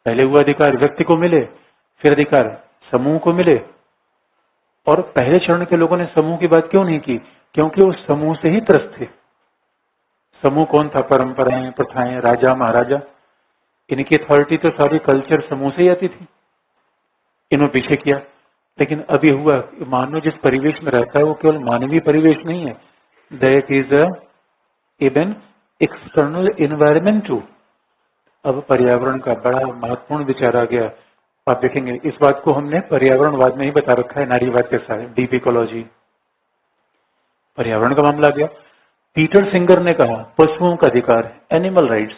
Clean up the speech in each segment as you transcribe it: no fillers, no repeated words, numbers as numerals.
पहले हुआ अधिकार व्यक्ति को मिले, फिर अधिकार समूह को मिले। और पहले चरण के लोगों ने समूह की बात क्यों नहीं की? क्योंकि वो समूह से ही त्रस्त थे। समूह कौन था? परंपराएं, प्रथाएं, राजा महाराजा, इनकी अथॉरिटी तो सारी कल्चर समूह से ही आती थी। इन्होंने पीछे किया। लेकिन अभी हुआ, मानव जिस परिवेश में रहता है वो केवल मानवीय परिवेश नहीं है, that is even external environment too. अब पर्यावरण का बड़ा महत्वपूर्ण विचार आ गया। आप देखेंगे इस बात को हमने पर्यावरणवाद में ही बता रखा है, नारीवाद के साथ डीप इकोलॉजी। पर्यावरण का मामला आ गया। पीटर सिंगर ने कहा पशुओं का अधिकार है, एनिमल राइट्स।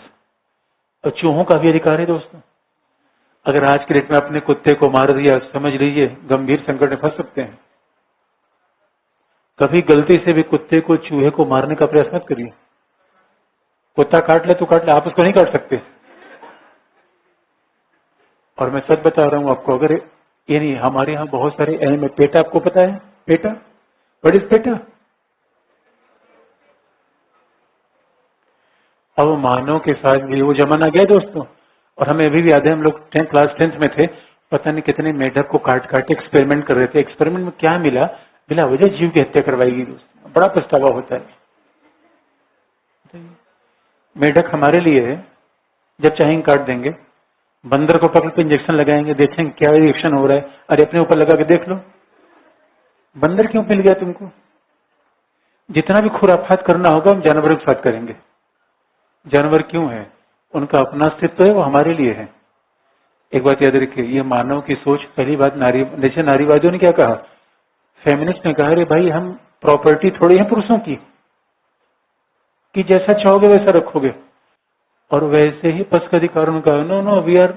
और चूहों का भी अधिकार है दोस्तों। अगर आज के डेट में अपने कुत्ते को मार दिया, समझ लीजिए गंभीर संकट में फंस सकते हैं। कभी गलती से भी कुत्ते को, चूहे को मारने का प्रयास मत करिए। कुत्ता काट ले तो काट ले, आप उसको नहीं काट सकते। और मैं सच बता रहा हूं आपको, अगर ये नहीं, हमारे यहाँ बहुत सारे एनिमल, पेटा आपको पता है? PETA, what is PETA? अब मानव के साथ भी वो जमाना गया दोस्तों। और हमें अभी भी याद है, हम लोग क्लास 10th में थे, पता नहीं कितने मेढक को काट काट एक्सपेरिमेंट कर रहे थे। एक्सपेरिमेंट में क्या मिला? बिना वजह जीव की हत्या करवाएगी दोस्तों। बड़ा पछतावा होता है। मेढक हमारे लिए है, जब चाहेंगे काट देंगे। बंदर को पकड़ के इंजेक्शन लगाएंगे, देखेंगे क्या रिएक्शन हो रहा है। अरे अपने ऊपर लगा के देख लो। बंदर क्यों मिल गया तुमको? जितना भी खुराफात करना होगा हम जानवरों के साथ करेंगे। जानवर क्यों है? उनका अपना अस्तित्व है, वो हमारे लिए है। एक बात याद रखिए, ये मानव की सोच। पहली बात, जैसे नारीवादियों ने क्या कहा, फेमिनिस्ट ने कहा, अरे भाई हम प्रॉपर्टी थोड़ी है पुरुषों की कि जैसा चाहोगे वैसा रखोगे। और वैसे ही पशु अधिकारों ने कहा, no no, we are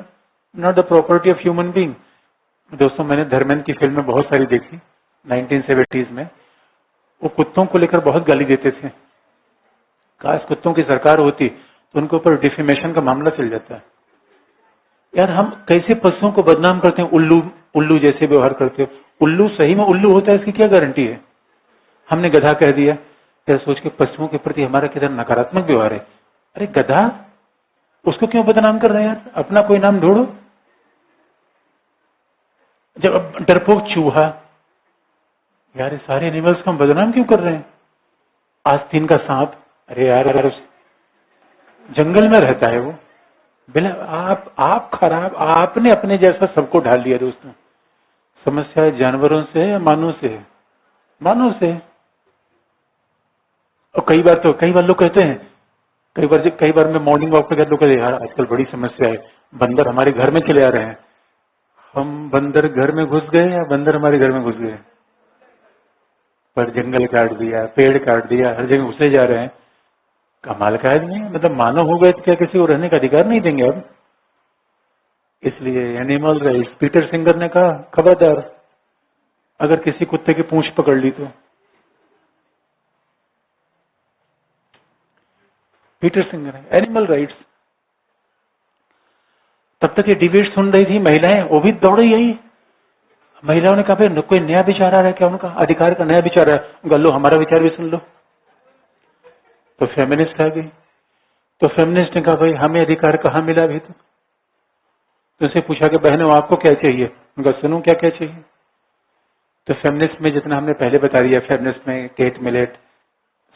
not the property of human being. दोस्तों मैंने धर्मेंद्र की फिल्में बहुत सारी देखी 1970s में। वो कुत्तों को लेकर बहुत गाली देते थे। काश कुत्तों की सरकार होती तो उनके ऊपर डिफेमेशन का मामला चल जाता है। यार हम कैसे पशुओं को बदनाम करते हैं, उल्लू उल्लू जैसे व्यवहार करते हो। उल्लू सही में उल्लू होता है इसकी क्या गारंटी है? हमने गधा कह दिया, क्या सोच के पशुओं के प्रति हमारा कितना नकारात्मक व्यवहार है। अरे गधा, उसको क्यों बदनाम कर रहे हैं यार? अपना कोई नाम ढूंढो। जब डरपोक चूहा, यार सारे एनिमल्स को हम बदनाम क्यों कर रहे हैं? आस्तीन का सांप, अरे यार उस जंगल में रहता है वो। बिना आप खराब, आपने अपने जैसा सबको ढाल लिया दोस्तों। समस्या है जानवरों से या मानव से? मानव से। और कई बार लोग कहते हैं, कई बार मैं मॉर्निंग वॉक पे गया, लोग कहते हैं यार आजकल बड़ी समस्या है, बंदर हमारे घर में चले आ रहे हैं। हम बंदर घर में घुस गए या बंदर हमारे घर में घुस गए? पर जंगल काट दिया, पेड़ काट दिया, हर जगह घुसे जा रहे हैं। कमाल का आदमी है। मतलब मानव हो गए तो क्या किसी को रहने का अधिकार नहीं देंगे अब? इसलिए एनिमल राइट्स। पीटर सिंगर ने कहा खबरदार अगर किसी कुत्ते की पूंछ पकड़ ली तो। पीटर सिंगर है, एनिमल राइट्स। तब तक ये डिबेट सुन रही थी महिलाएं, वो भी दौड़ यही। महिलाओं ने कहा भाई कोई नया विचार आ रहा है क्या? उनका अधिकार का नया विचार है। लो हमारा विचार भी सुन लो। तो फेमिनिस्ट आ गई। तो फेमिनिस्ट ने कहा भाई हमें अधिकार कहाँ मिला अभी तक? तो उनसे पूछा कि बहनों आपको क्या चाहिए? उनका सुनो क्या क्या चाहिए। तो फेमिनिस्ट में जितना हमने पहले बता दिया, फेमिनिस्ट में Kate Millett,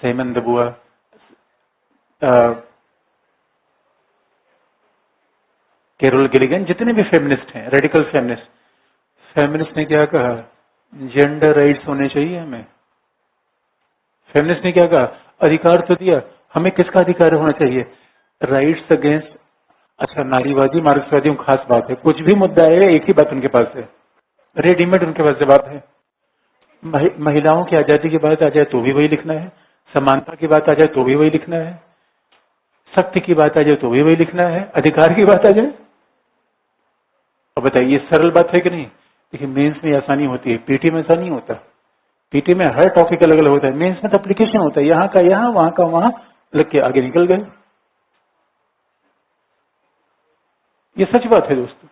Simone de Beauvoir, Carol Gilligan, जितने भी फेमिनिस्ट हैं, रेडिकल फेमिनिस्ट, फेमिनिस्ट ने क्या कहा? जेंडर राइट्स होने चाहिए हमें। फेमिनिस्ट ने क्या कहा? अधिकार तो दिया, हमें किसका अधिकार होना चाहिए? Rights against. अच्छा नारीवादी मार्क्सवादियों की खास बात है, कुछ भी मुद्दा है एक ही बात उनके पास है, रेडीमेड उनके पास जवाब है। महिलाओं की आजादी की बात आ जाए तो भी वही लिखना है, समानता की बात आ जाए तो भी वही लिखना है, शक्ति की बात आ जाए तो भी वही लिखना है, अधिकार की बात आ जाए। अब बताइए सरल बात है कि नहीं? देखिए मेंस में आसानी होती है, पीटी में ऐसा नहीं होता। पीटी में हर टॉपिक अलग अलग होता है, मेंस में तो एप्लीकेशन होता है, यहाँ का यहाँ, वहां का वहां, लग के आगे निकल गए। ये सच बात है दोस्तों।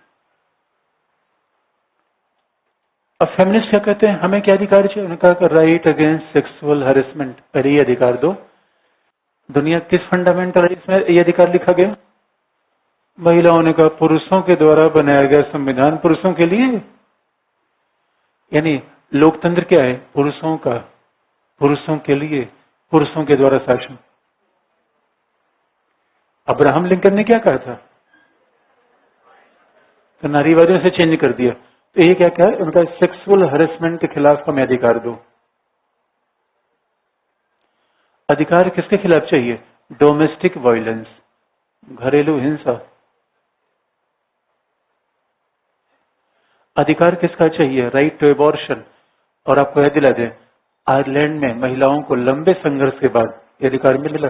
अब फेमिनिस्ट क्या कहते हैं? हमें क्या अधिकार चाहिए? उन्होंने कहा राइट अगेंस्ट सेक्सुअल हैरेसमेंट। पहले ये अधिकार दो। दुनिया किस फंडामेंटल राइट्स में ये अधिकार लिखा गया? महिलाओं ने कहा पुरुषों के द्वारा बनाया गया संविधान पुरुषों के लिए, यानी लोकतंत्र क्या है? पुरुषों का, पुरुषों के लिए, पुरुषों के द्वारा शासन। अब्राहम लिंकन ने क्या कहा था? तो नारीवादियों से चेंज कर दिया। तो ये क्या कहा? उनका सेक्सुअल हरेसमेंट के खिलाफ हमें अधिकार दो। अधिकार किसके खिलाफ चाहिए? डोमेस्टिक वायलेंस, घरेलू हिंसा। अधिकार किसका चाहिए? Right to abortion. और आपको याद दिला दें, आयरलैंड में महिलाओं को लंबे संघर्ष के बाद ये अधिकार मिला,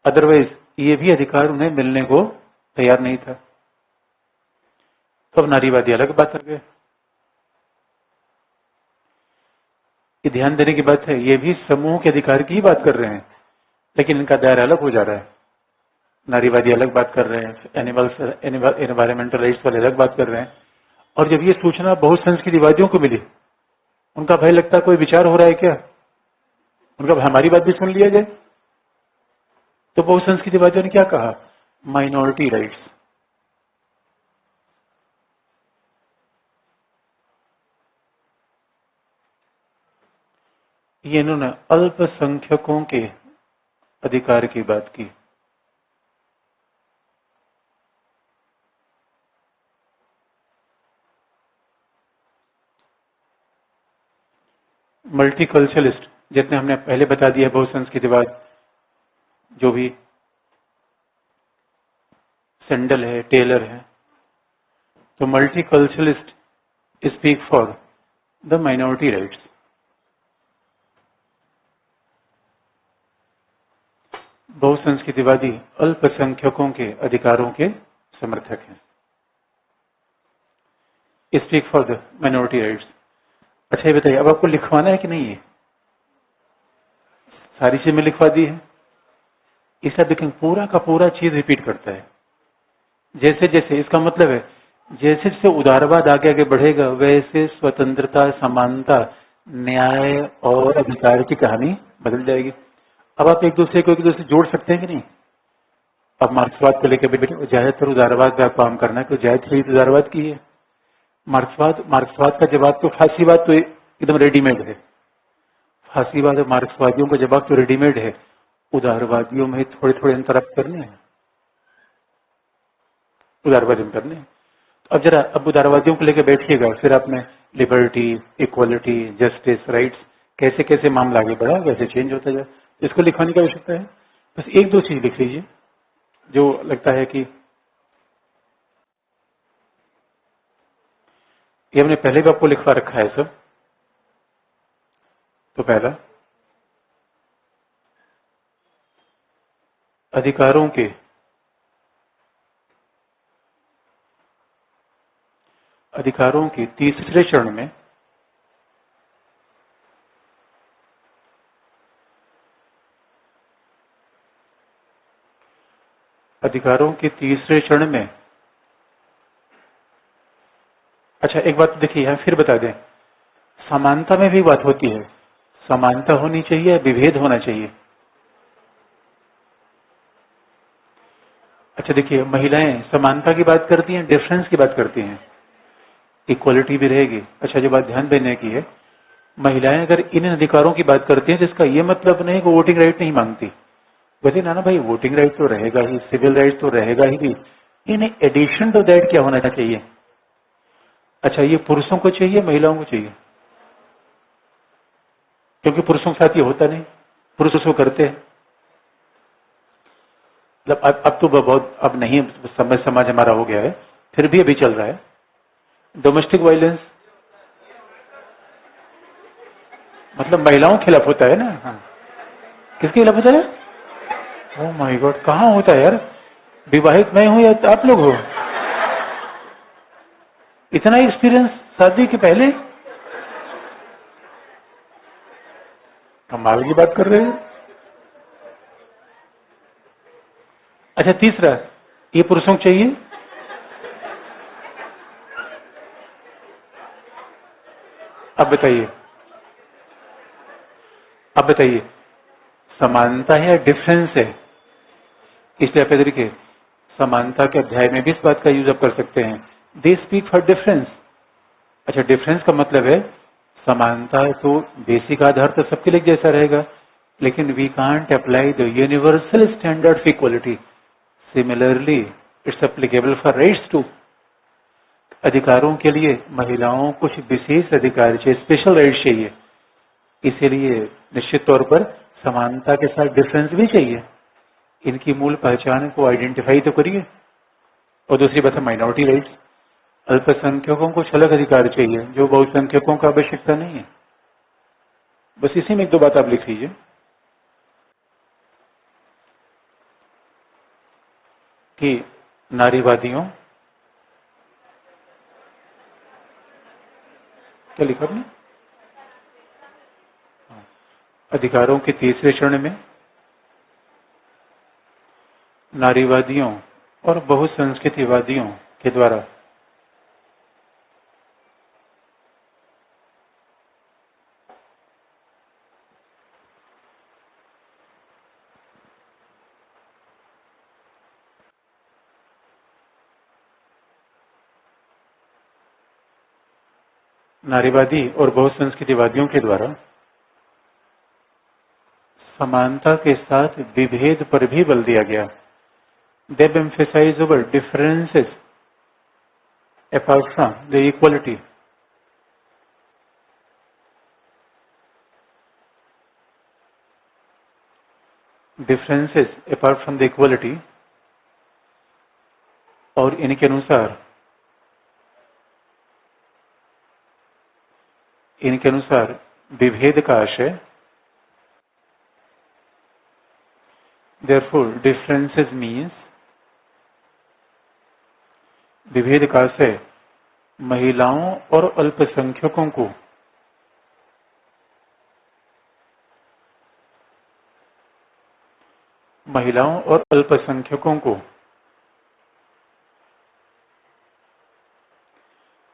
अदरवाइज ये भी अधिकार उन्हें मिलने को तैयार नहीं था। तो अब नारीवादी अलग बात कर गए। ये ध्यान देने की बात है, ये भी समूह के अधिकार की ही बात कर रहे हैं, लेकिन इनका दायरा अलग हो जा रहा है। नारीवादी अलग बात कर रहे हैं, एनवायरमेंटल राइट्स वाले अलग बात कर रहे हैं। और जब ये सूचना बहुसंस्कृतिवादियों को मिली, उनका भय लगता कोई विचार हो रहा है क्या, उनका हमारी बात भी सुन लिया जाए। तो बहुसंस्कृतिवादियों ने क्या कहा? Minority rights. ये इन्होंने अल्पसंख्यकों के अधिकार की बात की। मल्टीकल्चरलिस्ट, जितने हमने पहले बता दिया बहुसंस्कृतिवाद, जो भी सेंडल है, टेलर है, तो multiculturalist speak for the minority rights. बहुसंस्कृतिवादी अल्पसंख्यकों के अधिकारों के समर्थक हैं। Speak for the minority rights. अच्छा ये बताइए, अब आपको लिखवाना है कि नहीं? है सारी चीज में लिखवा दी है। इसे देखें, पूरा का पूरा चीज रिपीट करता है। जैसे जैसे, इसका मतलब है जैसे जैसे उदारवाद आगे आगे बढ़ेगा, वैसे स्वतंत्रता, समानता, न्याय और अधिकार की कहानी बदल जाएगी। अब आप एक दूसरे को जोड़ सकते हैं कि नहीं? अब मार्क्सवाद को लेकर बेटे ज्यादातर उदारवाद का काम करना है, तो ज्यादा खरीद उदारवाद की है। मार्क्सवाद का जवाब तो फांसीवाद तो एकदम रेडीमेड है। फांसीवाद और मार्क्सवादियों का जवाब तो रेडीमेड है। उदारवादियों में थोड़े थोड़े अंतर आप करने हैं, उदारवादी में करने हैं। अब जरा अब उदारवादियों को लेकर बैठिएगा, फिर आपने लिबर्टी, इक्वालिटी, जस्टिस, राइट्स, कैसे कैसे मामला आगे बढ़ा, वैसे चेंज होता जाए। इसको लिखवाने की आवश्यकता है। बस एक दो चीज लिख लीजिए जो लगता है कि ये हमने पहले भी आपको लिखवा रखा है सब। तो पहला, अधिकारों के तीसरे चरण में अच्छा एक बात देखिए, यहां फिर बता दें, समानता में भी बात होती है। समानता होनी चाहिए, विभेद होना चाहिए। अच्छा देखिए, महिलाएं समानता की बात करती हैं, डिफरेंस की बात करती हैं, इक्वालिटी भी रहेगी। अच्छा जो बात ध्यान देने की है, महिलाएं अगर इन अधिकारों की बात करती हैं, जिसका ये मतलब नहीं कि वोटिंग राइट नहीं मांगती। वैसे ना भाई, वोटिंग राइट तो रहेगा ही, सिविल राइट तो रहेगा ही भी, इन एडिशन टू दैट क्या होना चाहिए? अच्छा ये पुरुषों को चाहिए, महिलाओं को चाहिए? क्योंकि पुरुषों के साथ ये होता नहीं, पुरुष उसको करते हैं। मतलब अब तो बहुत, अब नहीं, समाज हमारा हो गया है, फिर भी अभी चल रहा है। डोमेस्टिक वायलेंस मतलब महिलाओं के खिलाफ होता है ना? हाँ, किसके खिलाफ होता है? ओह माय गॉड, कहाँ होता है यार? विवाहित मैं हूं या आप लोग हो? इतना एक्सपीरियंस शादी के पहले? कमाल की बात कर रहे हैं। अच्छा तीसरा, ये पुरुषों को चाहिए? अब बताइए समानता है या डिफरेंस है? इसलिए आप देखिए, समानता के अध्याय में भी इस बात का यूज अप कर सकते हैं। They speak for difference. अच्छा, डिफरेंस का मतलब है समानता तो बेसिक आधार तो सबके लिए जैसा रहेगा, लेकिन we can't apply the universal standard of equality. Similarly it's applicable for rights to. अधिकारों के लिए महिलाओं कुछ विशेष अधिकार चाहिए, स्पेशल राइट चाहिए, इसीलिए निश्चित तौर पर समानता के साथ डिफरेंस भी चाहिए। इनकी मूल पहचान को आइडेंटिफाई तो करिए। और दूसरी बात है माइनॉरिटी राइट्स। अल्पसंख्यकों को कुछ अलग अधिकार चाहिए जो बहुसंख्यकों का आवश्यकता नहीं है। बस इसी में एक दो बात आप लिख लीजिए कि नारीवादियों, क्या लिखा आपने, अधिकारों के तीसरे चरण में नारीवादियों और बहुसंस्कृतिवादियों के द्वारा नारीवादी और बहुसंस्कृतिवादियों के द्वारा समानता के साथ विभेद पर भी बल दिया गया। They emphasize over differences apart from the equality. Differences apart from the equality। और इनके अनुसार विभेद का आशय, therefore differences means, विभेद का आशय महिलाओं और अल्पसंख्यकों को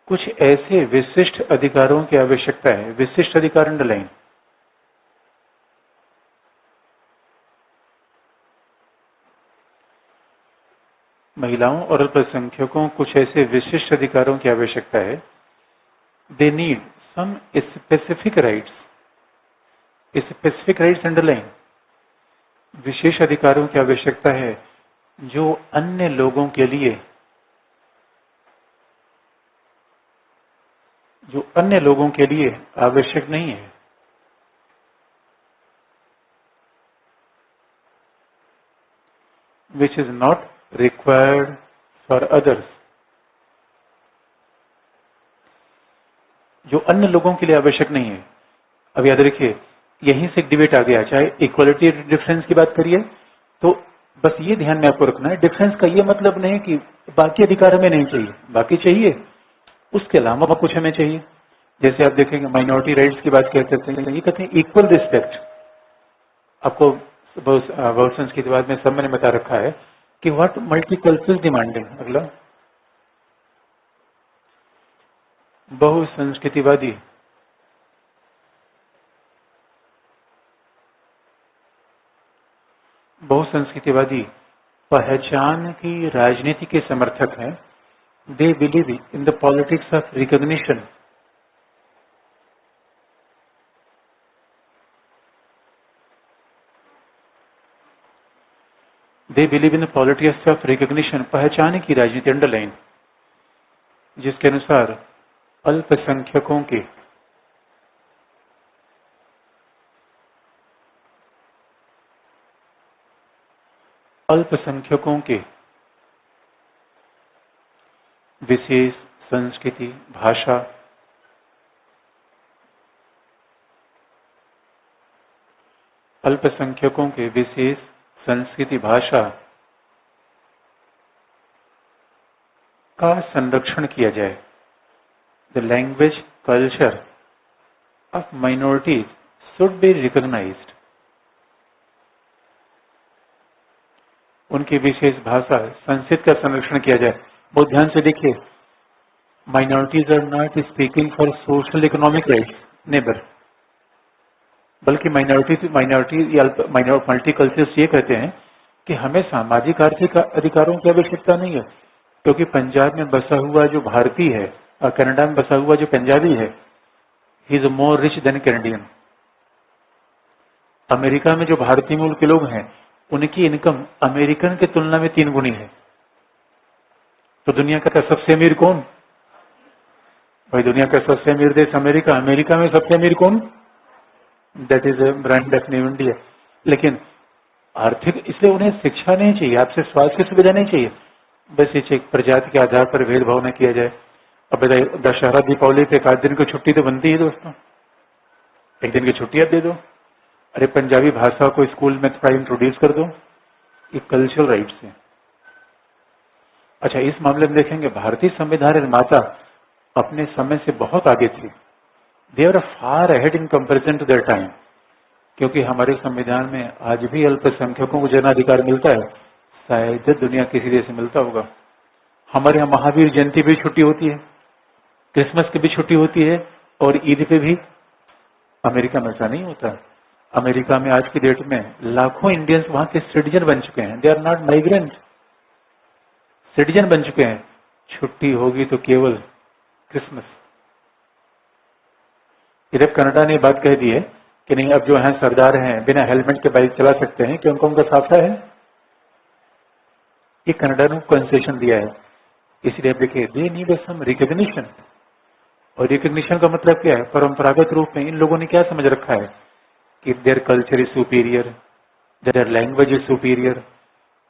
कुछ ऐसे विशिष्ट अधिकारों की आवश्यकता है। विशिष्ट अधिकार अंडरलाइन। महिलाओं और अल्पसंख्यकों कुछ ऐसे विशिष्ट अधिकारों की आवश्यकता है। They need some specific rights. Specific rights underline. विशेष अधिकारों की आवश्यकता है जो अन्य लोगों के लिए आवश्यक नहीं है। Which is not required for others. जो अन्य लोगों के लिए आवश्यक नहीं है। अब याद रखिए, यहीं से एक डिबेट आ गया। चाहे इक्वलिटी डिफरेंस की बात करिए तो बस ये ध्यान में आपको रखना है, डिफरेंस का ये मतलब नहीं कि बाकी अधिकार हमें नहीं चाहिए, बाकी चाहिए, उसके अलावा कुछ हमें चाहिए। जैसे आप देखेंगे माइनॉरिटी राइट्स की बात कहते हैं, ये कहते हैं इक्वल रिस्पेक्ट। आपको बहुसंस्कृतिवाद में सब मैंने बता रखा है कि व्हाट मल्टीकल्चरल डिमांडिंग। अगला, बहुसंस्कृतिवादी पहचान की राजनीति के समर्थक हैं। They believe in the politics of recognition. They believe in the politics of recognition, पहचान की राजनीति अंडरलाइन, जिसके अनुसार अल्पसंख्यकों के विशेष संस्कृति, भाषा, अल्पसंख्यकों के विशेष संस्कृति, भाषा का संरक्षण किया जाए। The language culture of minorities should be recognised. उनकी विशेष भाषा, संस्कृति का संरक्षण किया जाए। बहुत ध्यान से देखिए, minorities are not speaking for social economic rights, neighbour, बल्कि मल्टीकल्चर्स ये कहते हैं कि हमें सामाजिक आर्थिक अधिकारों की आवश्यकता नहीं है, क्योंकि पंजाब में बसा हुआ जो भारतीय है और कनाडा में बसा हुआ जो पंजाबी है, he is more rich than Canadian. America में जो भारतीय मूल के लोग हैं, उनकी इनकम अमेरिकन की तुलना में 3 गुनी है। तो दुनिया का सबसे अमीर कौन? भाई दुनिया का सबसे अमीर देश अमेरिका, अमेरिका में सबसे अमीर कौन? That is brand of new India. लेकिन आर्थिक, इसलिए उन्हें शिक्षा नहीं चाहिए, आपसे स्वास्थ्य की सुविधा नहीं चाहिए, बस ये प्रजाति के आधार पर भेदभाव न किया जाए। अब बताइए, दशहरा दीपावली पे 1 दिन की छुट्टी तो बनती है दोस्तों, 1 दिन की छुट्टी आप दे दो। अरे पंजाबी भाषा को स्कूल में थोड़ा इंट्रोड्यूस कर दो, ये कल्चरल राइट्स है। अच्छा, इस मामले में देखेंगे भारतीय संविधान निर्माता अपने समय से बहुत आगे थे। They are far ahead in comparison to their time, क्योंकि हमारे संविधान में आज भी अल्पसंख्यकों को जनाधिकार मिलता है, शायद दुनिया किसी देश में मिलता होगा। हमारे यहाँ महावीर जयंती भी छुट्टी होती है, क्रिसमस की भी छुट्टी होती है, और ईद पे भी। अमेरिका में ऐसा नहीं होता। अमेरिका में आज की डेट में लाखों इंडियंस वहां के सिटीजन बन चुके हैं, they are not migrant, citizen बन चुके हैं। छुट्टी होगी तो केवल क्रिसमस। इधर कनाडा ने बात कह दी है कि नहीं, अब जो है सरदार हैं बिना हेलमेट के बाइक चला सकते हैं, क्योंकि उनका साफा है। ये कनाडा ने कंसेशन दिया है, इसलिए अब देखिए, दे नीड सम रिकग्निशन। और रिकग्निशन का मतलब क्या है? परंपरागत रूप में इन लोगों ने क्या समझ रखा है कि their culture is superior, their language is superior.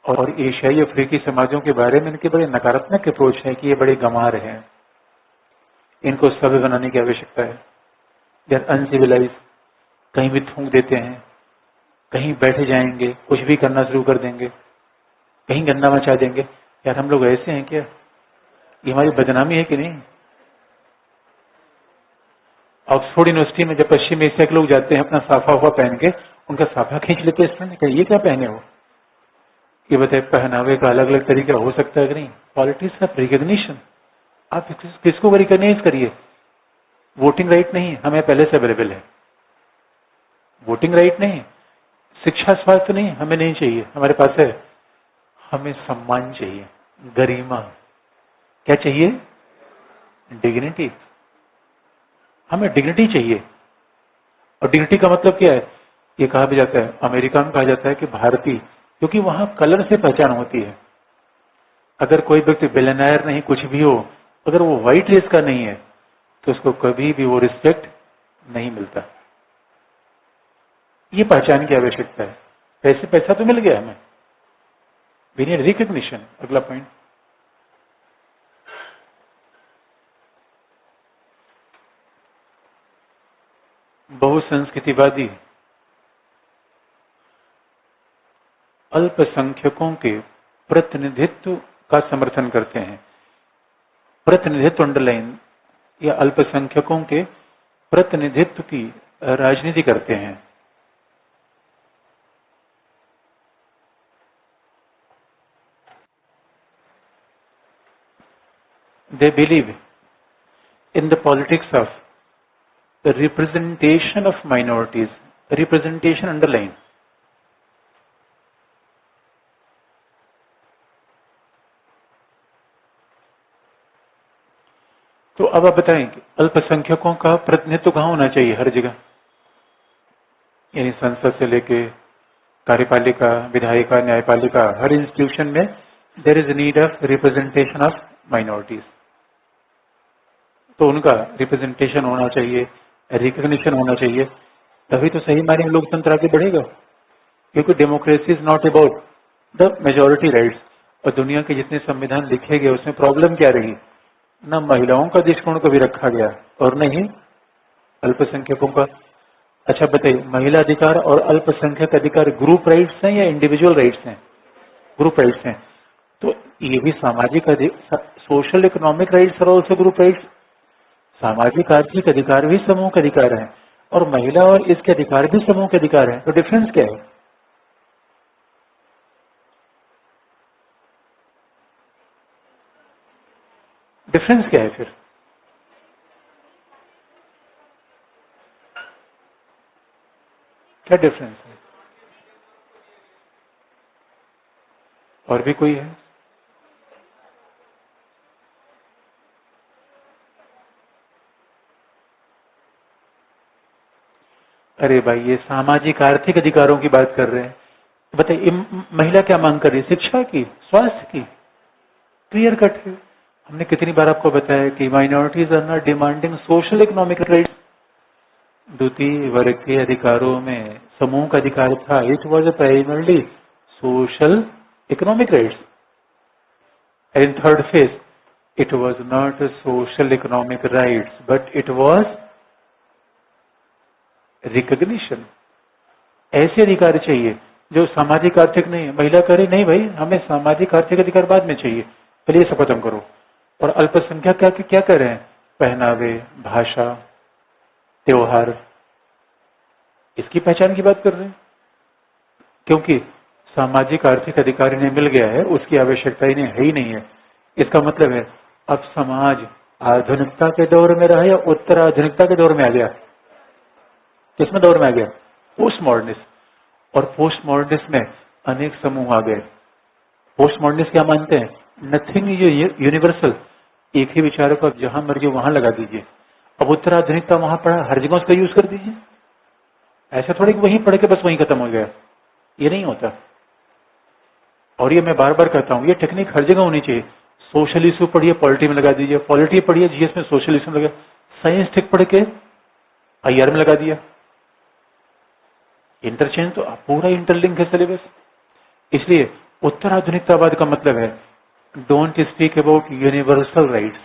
और एशियाई अफ्रीकी समाजों के बारे में इनके बड़े नकारात्मक अप्रोच है कि ये बड़े गंवार हैं, इनको सभ्य बनाने की आवश्यकता है। देयर अनसिविलाइज, कहीं भी थूक देते हैं, कहीं बैठे जाएंगे, कुछ भी करना शुरू कर देंगे, कहीं गंदा मचा देंगे। यार हम लोग ऐसे हैं क्या? ये हमारी बदनामी है कि नहीं? ऑक्सफोर्ड यूनिवर्सिटी में जब पश्चिम एशिया के लोग जाते हैं अपना साफा हुआ पहन के, उनका साफा खींच लेते हैं स्टूडेंट, ये क्या पहने हो? ये बताए, पहनावे का अलग अलग तरीका हो सकता है कि नहीं? Politics of recognition. आप किसको रिकग्नाइज करिए? वोटिंग राइट नहीं हमें पहले से अवेलेबल है, वोटिंग राइट नहीं, शिक्षा स्वास्थ्य नहीं हमें नहीं चाहिए, हमारे पास है। हमें सम्मान चाहिए, गरिमा। क्या चाहिए? डिग्निटी। हमें डिग्निटी चाहिए। और डिग्निटी का मतलब क्या है? ये कहा भी जाता है, अमेरिका में कहा जाता है कि भारतीय, क्योंकि वहां कलर से पहचान होती है। अगर कोई व्यक्ति बिलियनर नहीं कुछ भी हो, अगर वो व्हाइट रेस का नहीं है तो उसको कभी भी वो रिस्पेक्ट नहीं मिलता। ये पहचान की आवश्यकता है। पैसा तो मिल गया हमें, वी नीड रिकग्निशन। अगला पॉइंट, बहुसंस्कृतिवादी अल्पसंख्यकों के प्रतिनिधित्व का समर्थन करते हैं। प्रतिनिधित्व अंडरलाइन, या अल्पसंख्यकों के प्रतिनिधित्व की राजनीति करते हैं। They believe in the politics of the representation of minorities. Representation underline. तो अब आप बताएं कि अल्पसंख्यकों का प्रतिनिधित्व कहाँ होना चाहिए? हर जगह, यानी संसद से लेके कार्यपालिका, विधायिका, न्यायपालिका, हर इंस्टीट्यूशन में there is need of representation of minorities. तो उनका रिप्रेजेंटेशन होना चाहिए, रिकग्निशन होना चाहिए, तभी तो सही मायने में लोकतंत्र आगे बढ़ेगा। क्योंकि democracy is not about the majority rights. और दुनिया के जितने संविधान लिखे गए उसमें प्रॉब्लम क्या रही? न महिलाओं का दृष्टिकोण कभी रखा गया और न ही अल्पसंख्यकों का। अच्छा बताइए, महिला अधिकार और अल्पसंख्यक अधिकार ग्रुप राइट्स हैं या इंडिविजुअल राइट्स हैं? ग्रुप राइट्स हैं। तो ये भी सामाजिक सोशल इकोनॉमिक राइट्स और ऑल्सो ग्रुप राइट्स। सामाजिक आर्थिक अधिकार भी समूह के अधिकार हैं, और महिला और इसके अधिकार भी समूह के अधिकार हैं। तो डिफरेंस क्या है? डिफरेंस क्या है फिर? क्या डिफरेंस है? और भी कोई है? अरे भाई, ये सामाजिक आर्थिक अधिकारों की बात कर रहे हैं। बताइए, महिला क्या मांग कर रही है? शिक्षा की, स्वास्थ्य की, क्लियर कट है। हमने कितनी बार आपको बताया कि minorities are not demanding social economic right. द्वितीय वर्ग के अधिकारों में समूह का अधिकार था। It was primarily social economic rights. And third phase, it was not social economic rights but it was recognition. ऐसे अधिकार चाहिए जो सामाजिक आर्थिक नहीं है। महिला कह रही नहीं भाई, हमें सामाजिक आर्थिक अधिकार बाद में चाहिए, पहले ये सब खत्म करो। और अल्पसंख्यक क्या कर रहे हैं? पहनावे, भाषा, त्योहार, इसकी पहचान की बात कर रहे हैं। क्योंकि सामाजिक आर्थिक अधिकार इन्हें मिल गया है, उसकी आवश्यकता इन्हें है ही नहीं है। इसका मतलब है अब समाज आधुनिकता के दौर में रहा या उत्तर आधुनिकता के दौर में आ गया? किसमें दौर में आ गया? Post modernist. और पोस्ट मॉडर्निस्ट में अनेक समूह आ गए। पोस्ट मॉडर्निस्ट क्या मानते हैं? Nothing is universal. एक ही विचारों को जहां मर्जी वहां लगा दीजिए। अब उत्तर आधुनिकता वहां पड़ा, हर जगह उसका यूज कर दीजिए। ऐसा थोड़ी कि वहीं पढ़ के बस वहीं खत्म हो गया, ये नहीं होता। और ये मैं बार बार कहता हूं, ये टेक्निक हर जगह होनी चाहिए। सोशल इशू पढ़िए, पॉलिटी में लगा दीजिए। पॉलिटी पढ़िए, जीएस में सोशल इशू में लगा। साइंस टेक पढ़ के आईआर में लगा दिया। इंटरचेंज तो पूरा इंटरलिंक है सिलेबस। इसलिए उत्तर आधुनिकतावाद का मतलब है don't speak about universal rights,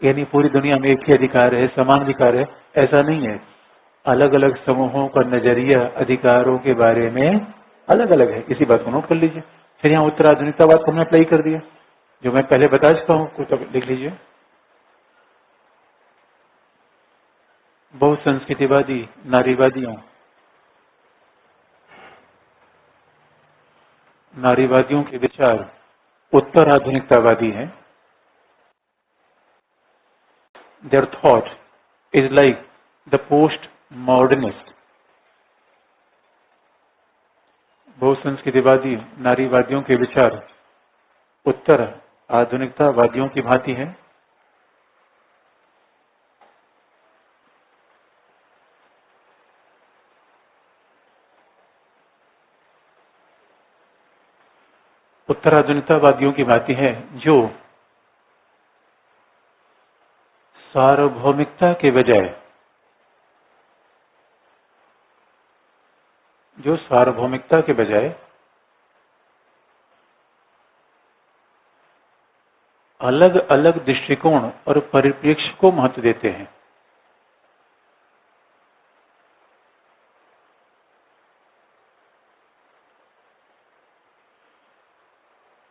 यानी पूरी दुनिया में एक ही अधिकार है, समान अधिकार है, ऐसा नहीं है। अलग अलग समूहों का नजरिया अधिकारों के बारे में अलग अलग है। इसी बात को नोट कर लीजिए। फिर यहाँ उत्तर आधुनिकतावाद को हमने अप्लाई कर दिया, जो मैं पहले बता चुका हूँ, कुछ लिख लीजिए। बहुत संस्कृतिवादी नारीवादियों के विचार उत्तर आधुनिकतावादी हैं। Their thought is like the post-modernist। बहुसंस्कृतिवादी नारीवादियों के विचार उत्तर आधुनिकतावादियों की भांति हैं। उत्तर आधुनिकतावादियों की भांति है जो सार्वभौमिकता के बजाय अलग अलग दृष्टिकोण और परिप्रेक्ष्य को महत्व देते हैं।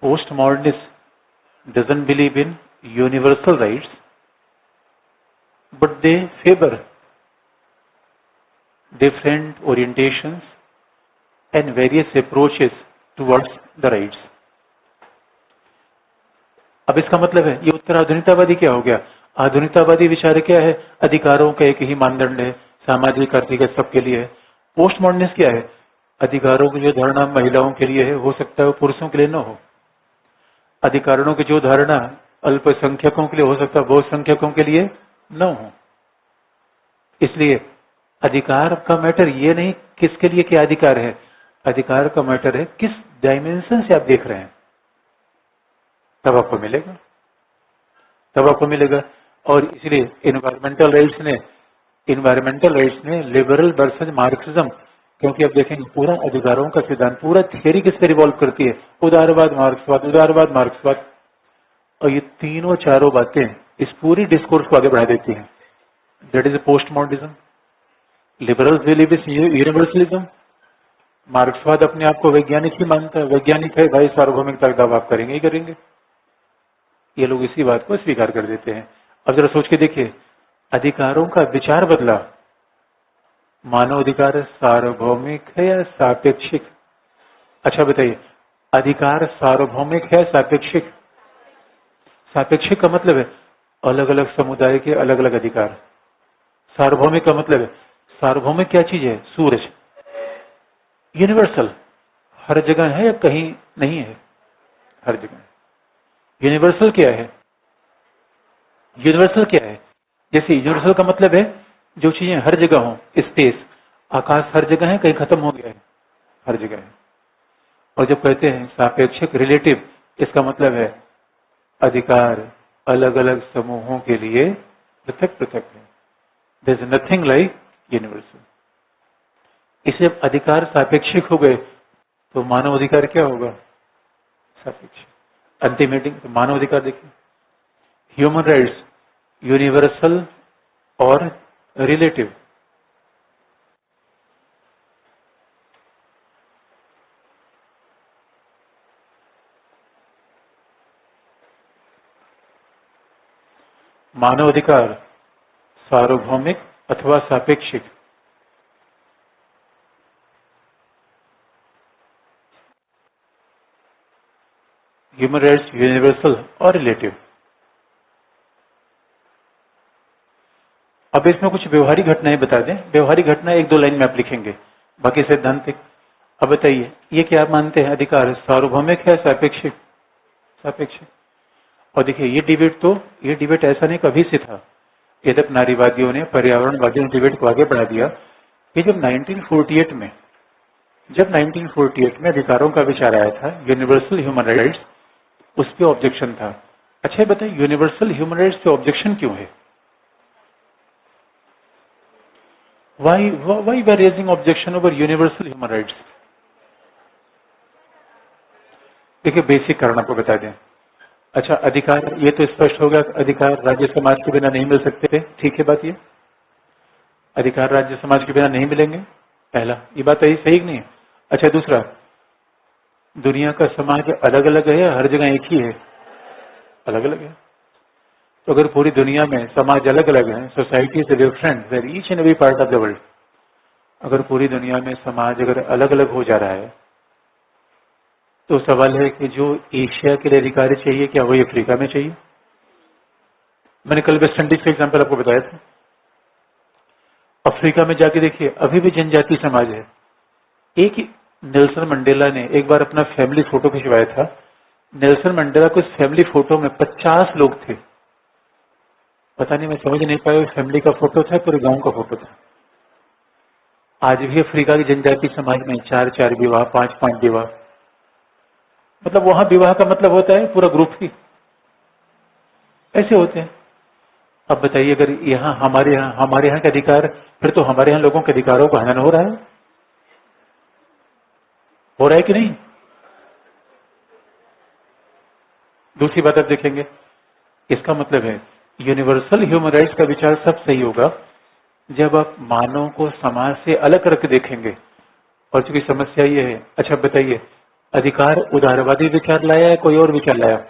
Post modernist doesn't believe in universal rights but they favor different orientations and various approaches towards the rights। अब इसका मतलब है ये उत्तर आधुनिकतावादी क्या हो गया? आधुनिकतावादी विचार क्या है? अधिकारों का एक ही मानदंड है, सामाजिक आर्थिक सबके लिए है। पोस्ट मॉडर्निस्ट क्या है? अधिकारों की जो धारणा महिलाओं के लिए है, हो सकता है वो पुरुषों के लिए न हो। अधिकारों की जो धारणा अल्पसंख्यकों के लिए हो सकता है, बहुसंख्यकों के लिए न हो। इसलिए अधिकार का मैटर ये नहीं किसके लिए क्या अधिकार है, अधिकार का मैटर है किस डायमेंशन से आप देख रहे हैं, तब आपको मिलेगा। और इसलिए इन्वायरमेंटल राइट्स ने लिबरल वर्सेस मार्क्सिज्म, क्योंकि अब देखेंगे पूरा अधिकारों का सिद्धांत, पूरा थियरी किस पे रिवॉल्व करती है? उदारवाद मार्क्सवाद। और ये तीनों चारों बातें इस पूरी डिस्कोर्स को आगे बढ़ा देती हैं। That is post modernism. Liberals believe in universalism. मार्क्सवाद अपने आप को वैज्ञानिक ही मानता है, वैज्ञानिक है भाई, सार्वभौमिकता का दावा आप करेंगे ही करेंगे। ये लोग इसी बात को स्वीकार कर देते हैं। अब जरा सोच के देखिए, अधिकारों का विचार बदला। मानव अधिकार सार्वभौमिक है या सापेक्षिक? अच्छा बताइए, अधिकार सार्वभौमिक है सापेक्षिक? सापेक्षिक का मतलब है अलग अलग समुदाय के अलग अलग अधिकार। सार्वभौमिक का मतलब है, सार्वभौमिक क्या चीज है? सूरज यूनिवर्सल, हर जगह है या कहीं नहीं है? हर जगह। यूनिवर्सल क्या है? यूनिवर्सल क्या है? जैसे यूनिवर्सल का मतलब है जो चीजें हर जगह हो, स्पेस, आकाश हर जगह है, कहीं खत्म हो गया है, हर जगह है। और जब कहते हैं सापेक्षिक रिलेटिव, इसका मतलब है अधिकार अलग अलग समूहों के लिए पृथक पृथक है। There is nothing like universal. इसे अधिकार सापेक्षिक हो गए तो मानव अधिकार क्या होगा? सापेक्षिक। अल्टीमेटली तो मानव अधिकार देखिए, ह्यूमन राइट्स यूनिवर्सल और रिलेटिव। मानव अधिकार सार्वभौमिक अथवा सापेक्षिक। ह्यूमन राइट्स यूनिवर्सल और रिलेटिव। अब इसमें कुछ व्यवहारिक घटनाएं बता दें। व्यवहारिक घटना एक दो लाइन में आप लिखेंगे, बाकी सैद्धांतिक। अब बताइए ये क्या आप मानते हैं अधिकार सार्वभौमिक है सापेक्षिक? सापेक्षिक। और देखिए ये डिबेट ऐसा नहीं कभी से था, ये तक नारीवादियों ने, पर्यावरणवादियों ने डिबेट को आगे बढ़ा दिया कि जब 1948 में अधिकारों का विचार आया था, यूनिवर्सल ह्यूमन राइट्स, उस पर ऑब्जेक्शन था। अच्छा बताइए यूनिवर्सल ह्यूमन राइट्स पे ऑब्जेक्शन क्यों है? Why we are raising objection over universal human rights? देखिए बेसिक कारण आपको बता दें। अच्छा अधिकार, ये तो स्पष्ट होगा, अधिकार राज्य समाज के बिना नहीं मिल सकते, ठीक है बात ये? अधिकार राज्य समाज के बिना नहीं मिलेंगे, पहला, ये बात सही नहीं है? अच्छा दूसरा, दुनिया का समाज अलग अलग है या हर जगह एक ही है? अलग अलग है। तो अगर पूरी दुनिया में समाज अलग अलग है, society is different where each and every part of the world, अगर पूरी दुनिया में समाज अगर अलग अलग हो जा रहा है तो सवाल है कि जो एशिया के लिए अधिकार चाहिए क्या वही अफ्रीका में चाहिए? मैंने कल वेस्ट इंडीज का एग्जाम्पल आपको बताया था। अफ्रीका में जाके देखिए अभी भी जनजाति समाज है। एक ही नेल्सन मंडेला ने एक बार अपना फैमिली फोटो खिंचवाया था। नेल्सन मंडेला को इस फैमिली फोटो में 50 लोग थे। पता नहीं, मैं समझ नहीं पाया फैमिली का फोटो था पूरे गांव का फोटो था। आज भी अफ्रीका की जनजाति समाज में 4-4 विवाह, 5-5 विवाह, मतलब वहां विवाह का मतलब होता है पूरा ग्रुप ही ऐसे होते हैं। अब बताइए अगर हमारे यहाँ के अधिकार, फिर तो हमारे यहाँ लोगों के अधिकारों का हनन हो रहा है कि नहीं? दूसरी बात आप देखेंगे, इसका मतलब है यूनिवर्सल ह्यूमन राइट्स का विचार सब सही होगा जब आप मानव को समाज से अलग करके देखेंगे। और चूंकि समस्या ये है, अच्छा बताइए अधिकार उदारवादी विचार लाया है कोई और विचार लाया?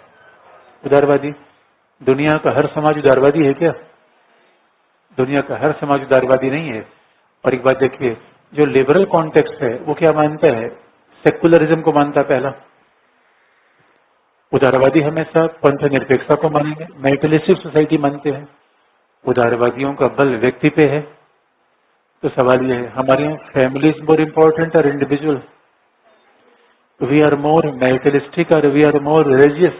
उदारवादी। दुनिया का हर समाज उदारवादी है क्या? दुनिया का हर समाज उदारवादी नहीं है। और एक बात देखिए, जो लिबरल कॉन्टेक्स्ट है वो क्या मानता है? सेकुलरिज्म को मानता है पहला। उदारवादी हमेशा पंथ निरपेक्षता को मानेंगे, मेटलिस्टिक सोसाइटी मानते हैं। उदारवादियों का बल व्यक्ति पे है। तो सवाल यह है हमारे यहाँ फैमिली इज मोर इम्पोर्टेंट और इंडिविजुअल? वी आर मोर मेटलिस्टिक और वी आर मोर रिलीजियस?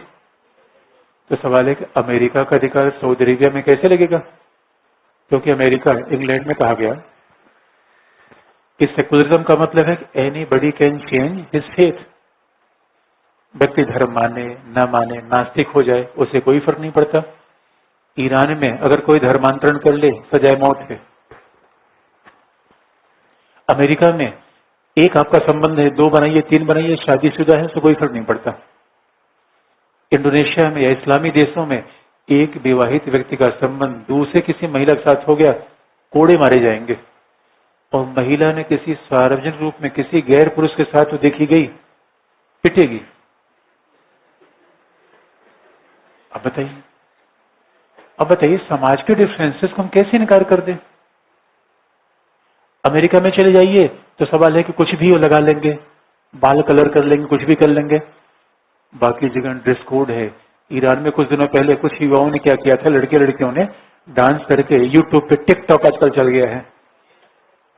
तो सवाल है कि अमेरिका का अधिकार सऊदी अरेबिया में कैसे लगेगा? क्योंकि अमेरिका, इंग्लैंड में कहा गया कि सेकुलरिज्म का मतलब है कि any buddy can change his faith. व्यक्ति धर्म माने न माने, नास्तिक हो जाए, उसे कोई फर्क नहीं पड़ता। ईरान में अगर कोई धर्मांतरण कर ले सजाए मौत है। अमेरिका में एक आपका संबंध है, 2 बनाइए 3 बनाइए, शादीशुदा है, तो कोई फर्क नहीं पड़ता। इंडोनेशिया में या इस्लामी देशों में एक विवाहित व्यक्ति का संबंध दूसरे किसी महिला के साथ हो गया, कोड़े मारे जाएंगे। और महिला ने किसी सार्वजनिक रूप में किसी गैर पुरुष के साथ देखी गई, पिटेगी। अब बताइए समाज के डिफरेंसेस को हम कैसे इनकार कर दें? अमेरिका में चले जाइए तो सवाल है कि कुछ भी वो लगा लेंगे, बाल कलर कर लेंगे, कुछ भी कर लेंगे। बाकी जगह ड्रेस कोड है। ईरान में कुछ दिनों पहले कुछ युवाओं ने क्या किया था, लड़के लड़कियों ने डांस करके यूट्यूब पे, टिकटॉक आजकल चल गया है,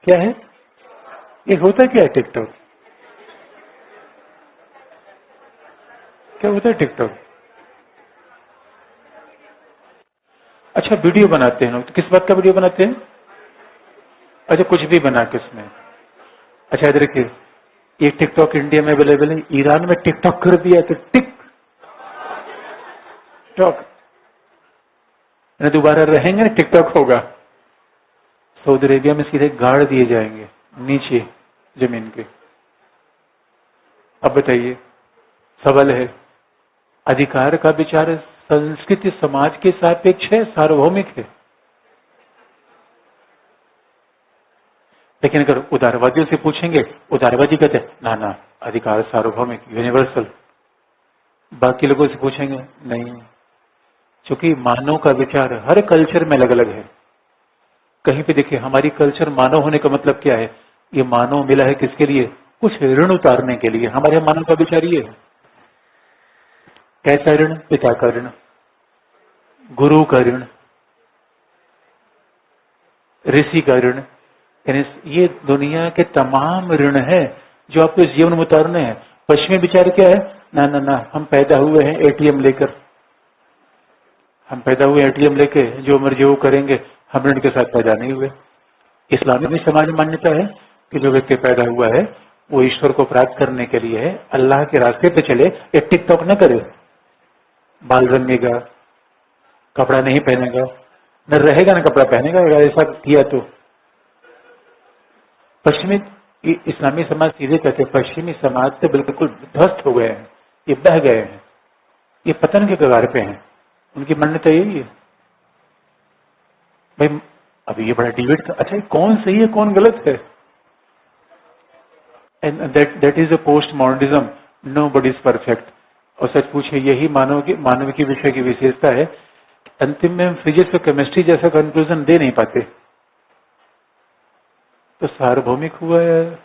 क्या है ये, होता क्या है टिकटॉक? क्या होता है टिकटॉक? अच्छा, वीडियो बनाते हैं लोग, तो किस बात का वीडियो बनाते हैं? अच्छा, कुछ भी बना के उसमें। अच्छा इधर देखिए, ये टिकटॉक इंडिया में अवेलेबल है, ईरान में टिकटॉक कर दिया तो टिक टॉक दोबारा रहेंगे ना, टिकटॉक होगा। सऊदी अरेबिया में सीधे गाड़ दिए जाएंगे नीचे जमीन के। अब बताइए, सवाल है, अधिकार का विचार संस्कृति समाज के सापेक्ष है, सार्वभौमिक है? लेकिन अगर उदारवादियों से पूछेंगे, उदारवादी कहते हैं ना ना, अधिकार सार्वभौमिक यूनिवर्सल। बाकी लोगों से पूछेंगे नहीं, क्योंकि मानव का विचार हर कल्चर में अलग अलग है। कहीं पे देखिए, हमारी कल्चर मानव होने का मतलब क्या है? ये मानव मिला है किसके लिए? कुछ ऋण उतारने के लिए। हमारे मानव का विचार ये है। कैसा ऋण? पिता का ऋण, गुरु का ऋण, ऋषि का ऋण। यानी ये दुनिया के तमाम ऋण है जो आपको इस जीवन में उतारने हैं। पश्चिमी विचार क्या है? ना ना ना, हम पैदा हुए हैं एटीएम लेकर, हम पैदा हुए एटीएम लेके, जो मर्जी वो करेंगे, हम ऋण के साथ पैदा नहीं हुए। इस्लामी समाज में मान्यता है कि जो व्यक्ति पैदा हुआ है वो ईश्वर को प्राप्त करने के लिए है, अल्लाह के रास्ते पे चले, ये टिकटॉक न करे, बाल रंगेगा, कपड़ा नहीं पहनेगा, न रहेगा न कपड़ा पहनेगा, अगर ऐसा किया तो। पश्चिमी इस्लामी समाज सीधे कहते हैं, पश्चिमी समाज से बिल्कुल ध्वस्त हो गए हैं, ये बह गए हैं, ये पतन के कगार पे हैं। उनकी मान्यता यही है। भाई अभी ये बड़ा डिबेट था, अच्छा कौन सही है कौन गलत है? And that is a postmodernism, nobody is perfect. और सच पूछे, यही मानव की विषय की विशेषता है। अंतिम में हम फिजिक्स और केमिस्ट्री जैसा कंक्लूजन दे नहीं पाते। तो सार्वभौमिक हुआ है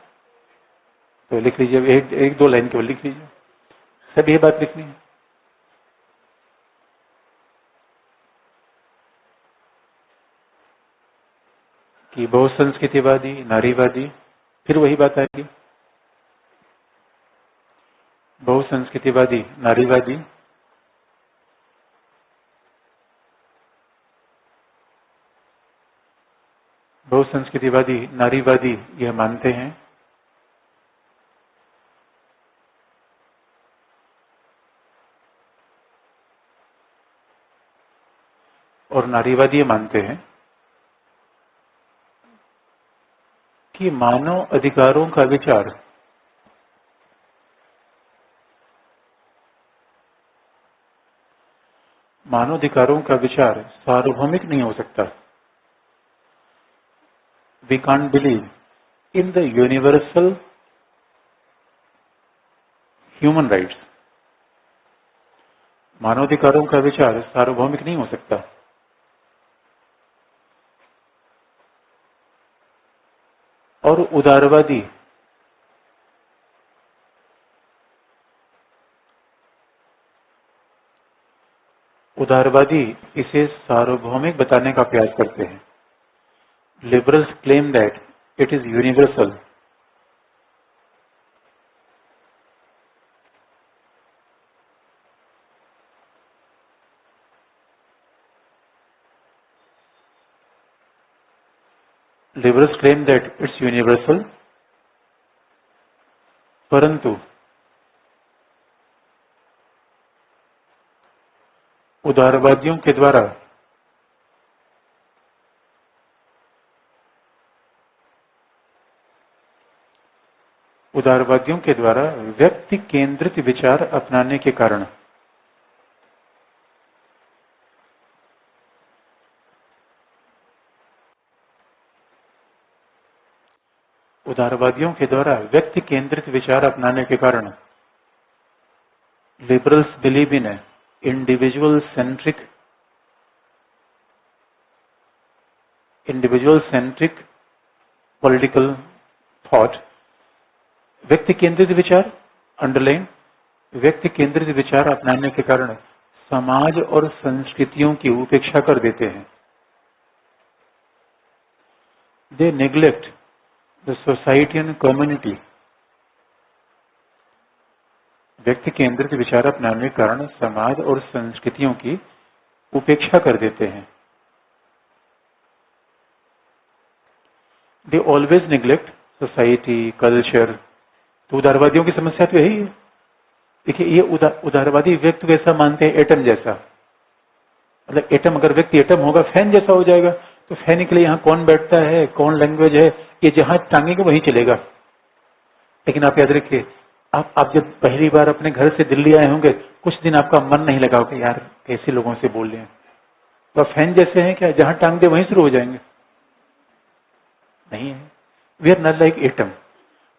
तो लिख लीजिए, एक दो लाइन केवल लिख लीजिए, सब ये बात लिखनी है। कि बहुसंस्कृतिवादी, नारीवादी, फिर वही बात आएगी, बहुसंस्कृतिवादी, नारीवादी, बहुसंस्कृतिवादी, नारीवादी यह मानते हैं और नारीवादी ये मानते हैं कि मानव अधिकारों का विचार सार्वभौमिक नहीं हो सकता। We can't believe in the universal human rights. मानवाधिकारों का विचार सार्वभौमिक नहीं हो सकता। और उदारवादी इसे सार्वभौमिक बताने का प्रयास करते हैं। Liberals claim that it is universal. Liberals claim that it's universal, परंतु उदारवादियों के द्वारा व्यक्ति केंद्रित विचार अपनाने के कारण लिबरल्स बिलीव इन इंडिविजुअल सेंट्रिक पॉलिटिकल थॉट। व्यक्ति केंद्रित विचार, अंडरलाइन, व्यक्ति केंद्रित विचार अपनाने के कारण समाज और संस्कृतियों की उपेक्षा कर देते हैं। They neglect the society and community. व्यक्ति केंद्रित विचार अपनाने के कारण समाज और संस्कृतियों की उपेक्षा कर देते हैं। They always neglect society, culture. तो उदारवादियों की समस्या तो यही है। देखिए, ये उदारवादी व्यक्ति को ऐसा मानते हैं एटम जैसा, मतलब एटम, अगर व्यक्ति एटम होगा फैन जैसा हो जाएगा, तो फैन के लिए यहाँ कौन बैठता है, कौन लैंग्वेज है, ये जहां टांगेंगे वहीं चलेगा। लेकिन आप याद रखिए, आप जब पहली बार अपने घर से दिल्ली आए होंगे, कुछ दिन आपका मन नहीं लगा होगा, यार कैसे लोगों से बोल रहे हैं। तो आप फैन जैसे हैं क्या, जहां टांग दे वहीं शुरू हो जाएंगे? नहीं है। We are not like atom.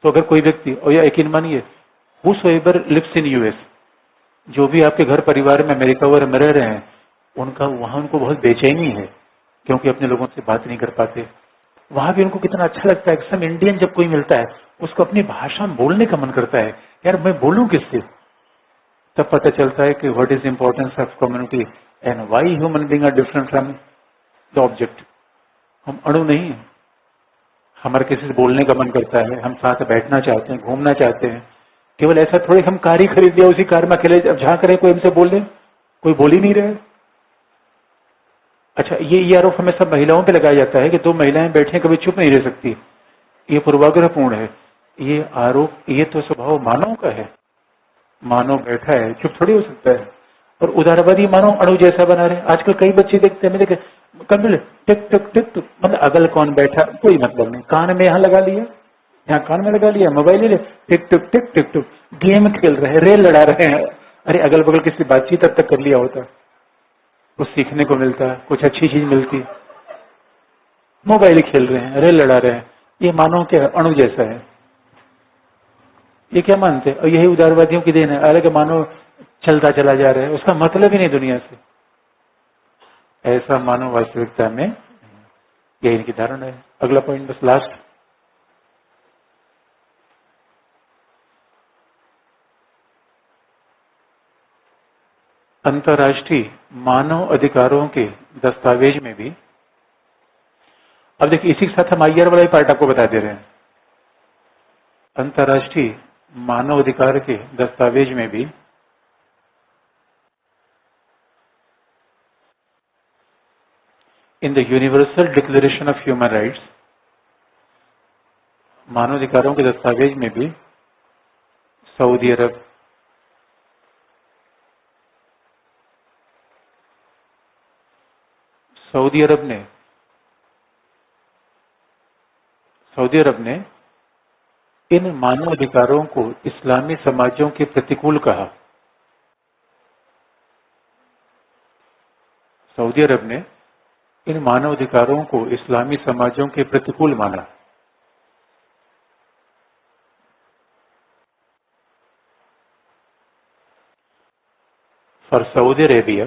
तो अगर कोई व्यक्ति, और या यकीन मानिए, हूसोएवर लिव्स इन यूएस, जो भी आपके घर परिवार में अमेरिका वगैरह में रह रहे हैं, उनका वहां उनको बहुत बेचैनी है, क्योंकि अपने लोगों से बात नहीं कर पाते। वहां भी उनको कितना अच्छा लगता है, सम इंडियन जब कोई मिलता है उसको अपनी भाषा में बोलने का मन करता है, यार मैं बोलूं किससे। तब पता चलता है कि what is importance of community and why human being are different from the object. हम अणु नहीं है, हमारे किसी से बोलने का मन करता है, हम साथ बैठना चाहते हैं, घूमना चाहते हैं। केवल ऐसा थोड़ी हम कार ही खरीद लिया, उसी कार में अकेले अब झांक रहे, कोई हमसे बोल रहे, कोई बोल ही नहीं रहे। अच्छा, ये आरोप हमेशा महिलाओं पे लगाया जाता है कि दो महिलाएं बैठे कभी चुप नहीं रह सकती। ये पूर्वाग्रहपूर्ण है। ये आरोप, ये तो स्वभाव मानव का है। मानव बैठा है, चुप थोड़ी हो सकता है। और उदारवादी मानव अणु जैसा बना रहे। आजकल कई बच्चे देखते हैं, मैंने कभी टिक टिक टिक टिक, मतलब अगल कौन बैठा कोई मतलब नहीं, कान में यहाँ लगा लिया, यहाँ कान में लगा लिया, मोबाइल ले, टिक टिक टिक टिक टिक, गेम खेल रहे हैं, रेल लड़ा रहे हैं। अरे अगल बगल किसी बातचीत अब तक कर लिया होता, कुछ सीखने को मिलता, कुछ अच्छी चीज मिलती। मोबाइल खेल रहे हैं, रेल लड़ा रहे हैं। ये मानव के अणु जैसा है। ये क्या मानते हैं? और यही उदारवादियों की देन है। अलग मानव चलता चला जा रहा है, उसका मतलब ही नहीं दुनिया से। ऐसा मानव वास्तविकता में, यही इनकी धारणा है। अगला पॉइंट, बस लास्ट। अंतर्राष्ट्रीय मानव अधिकारों के दस्तावेज में भी, अब देखिए इसी के साथ हम आईआर वाला ही पार्ट आपको बता दे रहे हैं। अंतर्राष्ट्रीय मानव अधिकार के दस्तावेज में भी in the universal declaration of human rights, मानव अधिकारों के दस्तावेज में भी सऊदी अरब, सऊदी अरब ने इन मानव अधिकारों को इस्लामी समाजों के प्रतिकूल कहा। सऊदी अरब ने इन मानव अधिकारों को इस्लामी समाजों के प्रतिकूल माना। For Saudi Arabia,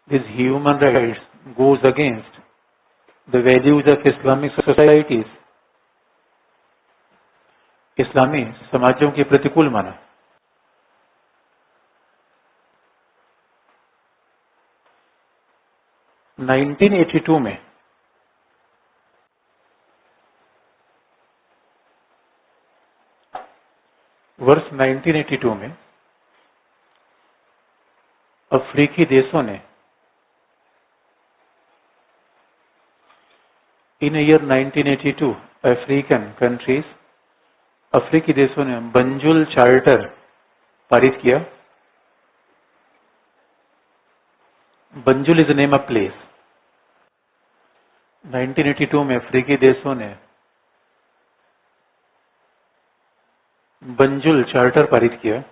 these human rights goes against the values of Islamic societies. इस्लामी समाजों के प्रतिकूल माना। वर्ष 1982 में अफ्रीकी देशों ने, इन ईयर 1982 अफ्रीकन कंट्रीज, अफ्रीकी देशों ने बंजुल चार्टर पारित किया। Banjul is the name of place. 1982 में अफ्रीकी देशों ने बंजुल चार्टर पारित किया।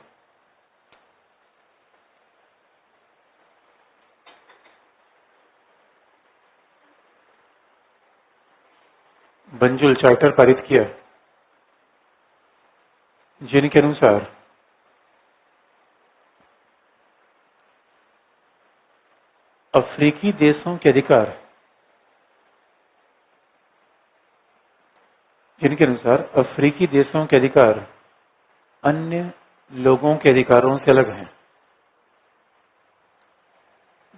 बंजुल चार्टर पारित किया जिनके अनुसार अफ्रीकी देशों के अधिकार, अफ्रीकी देशों के अधिकार अन्य लोगों के अधिकारों से अलग हैं।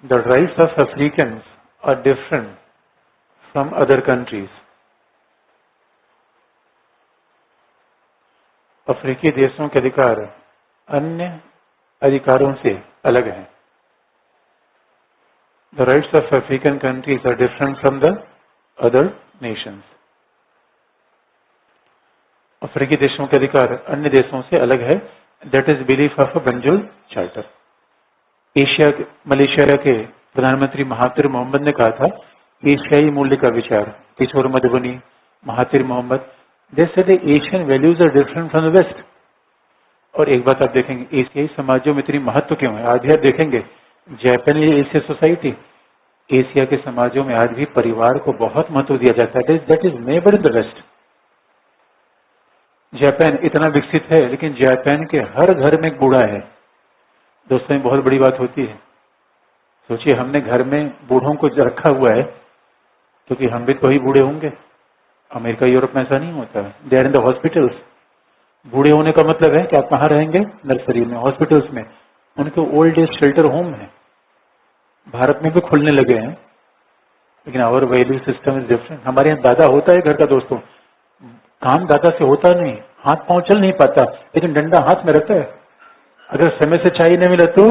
The rights of Africans are different from other countries. अफ्रीकी देशों के अधिकार अन्य अधिकारों से अलग हैं। The rights of African countries are different from the other nations. अफ्रीकी देशों के अधिकार अन्य देशों से अलग है। That is belief of a Banjul charter. Malaysia के प्रधानमंत्री महातिर मोहम्मद ने कहा था, एशियाई मूल्य का विचार, Kishore Mahbubani, Mahathir Mohamad, they said Asian values are different from the west. और एक बात आप देखेंगे, एशियाई समाजों में इतनी महत्व क्यों है? आज भी आप देखेंगे जापानी एशिया सोसाइटी, एशिया के समाजों में आज भी परिवार को बहुत महत्व दिया जाता है। That is never in the west. Japan इतना विकसित है, लेकिन जापान के हर घर में एक बूढ़ा है। दोस्तों, में बहुत बड़ी बात होती है। सोचिए, हमने घर में बूढ़ों को रखा हुआ है क्योंकि हम भी तो ही बूढ़े होंगे। अमेरिका यूरोप में ऐसा नहीं होता। They are in the hospitals. बूढ़े होने का मतलब है कि आप कहाँ रहेंगे? नर्सरी में, हॉस्पिटल्स में। उनके ओल्ड एज शेल्टर होम है। भारत में भी खुलने लगे हैं, लेकिन our value system is different. हमारे यहाँ दादा होता है घर का दोस्तों, काम दादा से होता नहीं, हाथ पांव चल नहीं पाता, लेकिन डंडा हाथ में रहता है। अगर समय से चाय नहीं मिला तो,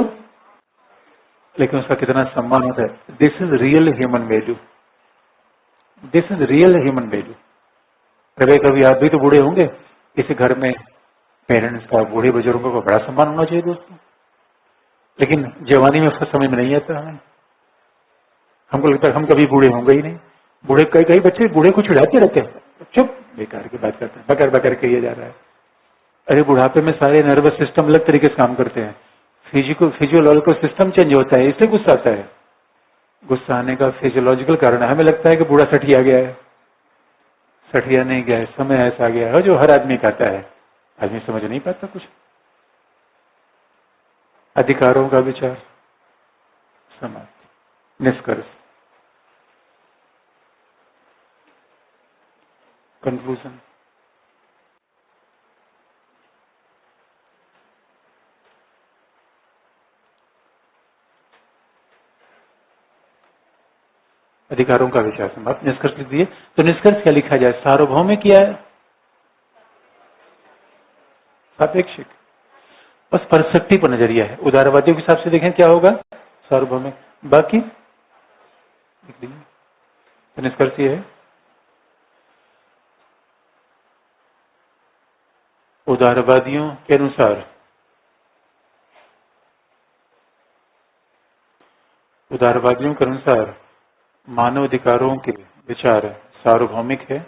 लेकिन उसका कितना सम्मान होता है। This is real human value. This is real human value. कभी कभी आप भी तो बूढ़े होंगे, किसी घर में पेरेंट्स का, बूढ़े बुजुर्गों का बड़ा सम्मान होना चाहिए दोस्तों। लेकिन जवानी में उसका समझ में नहीं आता हमें। हमको लगता है हम कभी बूढ़े होंगे ही नहीं। बूढ़े कई बच्चे बूढ़े को चिढ़ाते रहते हैं, चुप बेकार की बात करते हैं, बकर बकर के ये जा रहा है। अरे बुढ़ापे में सारे नर्वस सिस्टम अलग तरीके से काम करते हैं, फिजियोलॉजिकल सिस्टम चेंज होता है, इसलिए गुस्सा आता है। गुस्सा आने का फिजियोलॉजिकल कारण है। हमें लगता है कि बूढ़ा सठिया गया है, सठिया नहीं गया है, समय ऐसा गया है जो हर आदमी कहता है। आदमी समझ नहीं पाता कुछ। अधिकारों का विचार, समाप्त, निष्कर्ष, कंक्लूजन। अधिकारों का विचार समाप्त, निष्कर्ष लिख दिए। तो निष्कर्ष क्या लिखा जाए? सार्वभौमिक क्या है? सापेक्षिक। बस परस्पेक्टिव पर नजरिया है। उदारवादियों के हिसाब से देखें क्या होगा? सार्वभौमिक। बाकी लिख दीजिए। तो निष्कर्ष ये है, उदारवादियों के अनुसार मानव अधिकारों के विचार सार्वभौमिक है।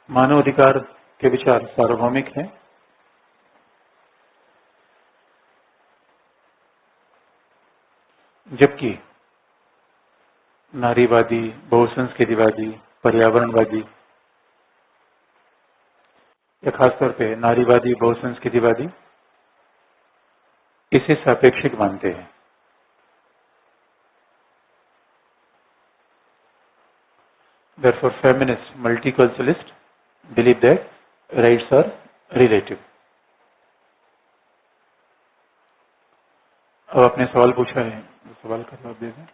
मानव अधिकार के विचार सार्वभौमिक है। जबकि नारीवादी, बहुसंस्कृतिवादी, पर्यावरणवादी, या खासतौर पे नारीवादी, बहुसंस्कृतिवादी इसे सापेक्षिक मानते हैं। Therefore, feminist, multiculturalist believe that rights are relative. अब आपने सवाल पूछा है, सवाल का जवाब दे दें।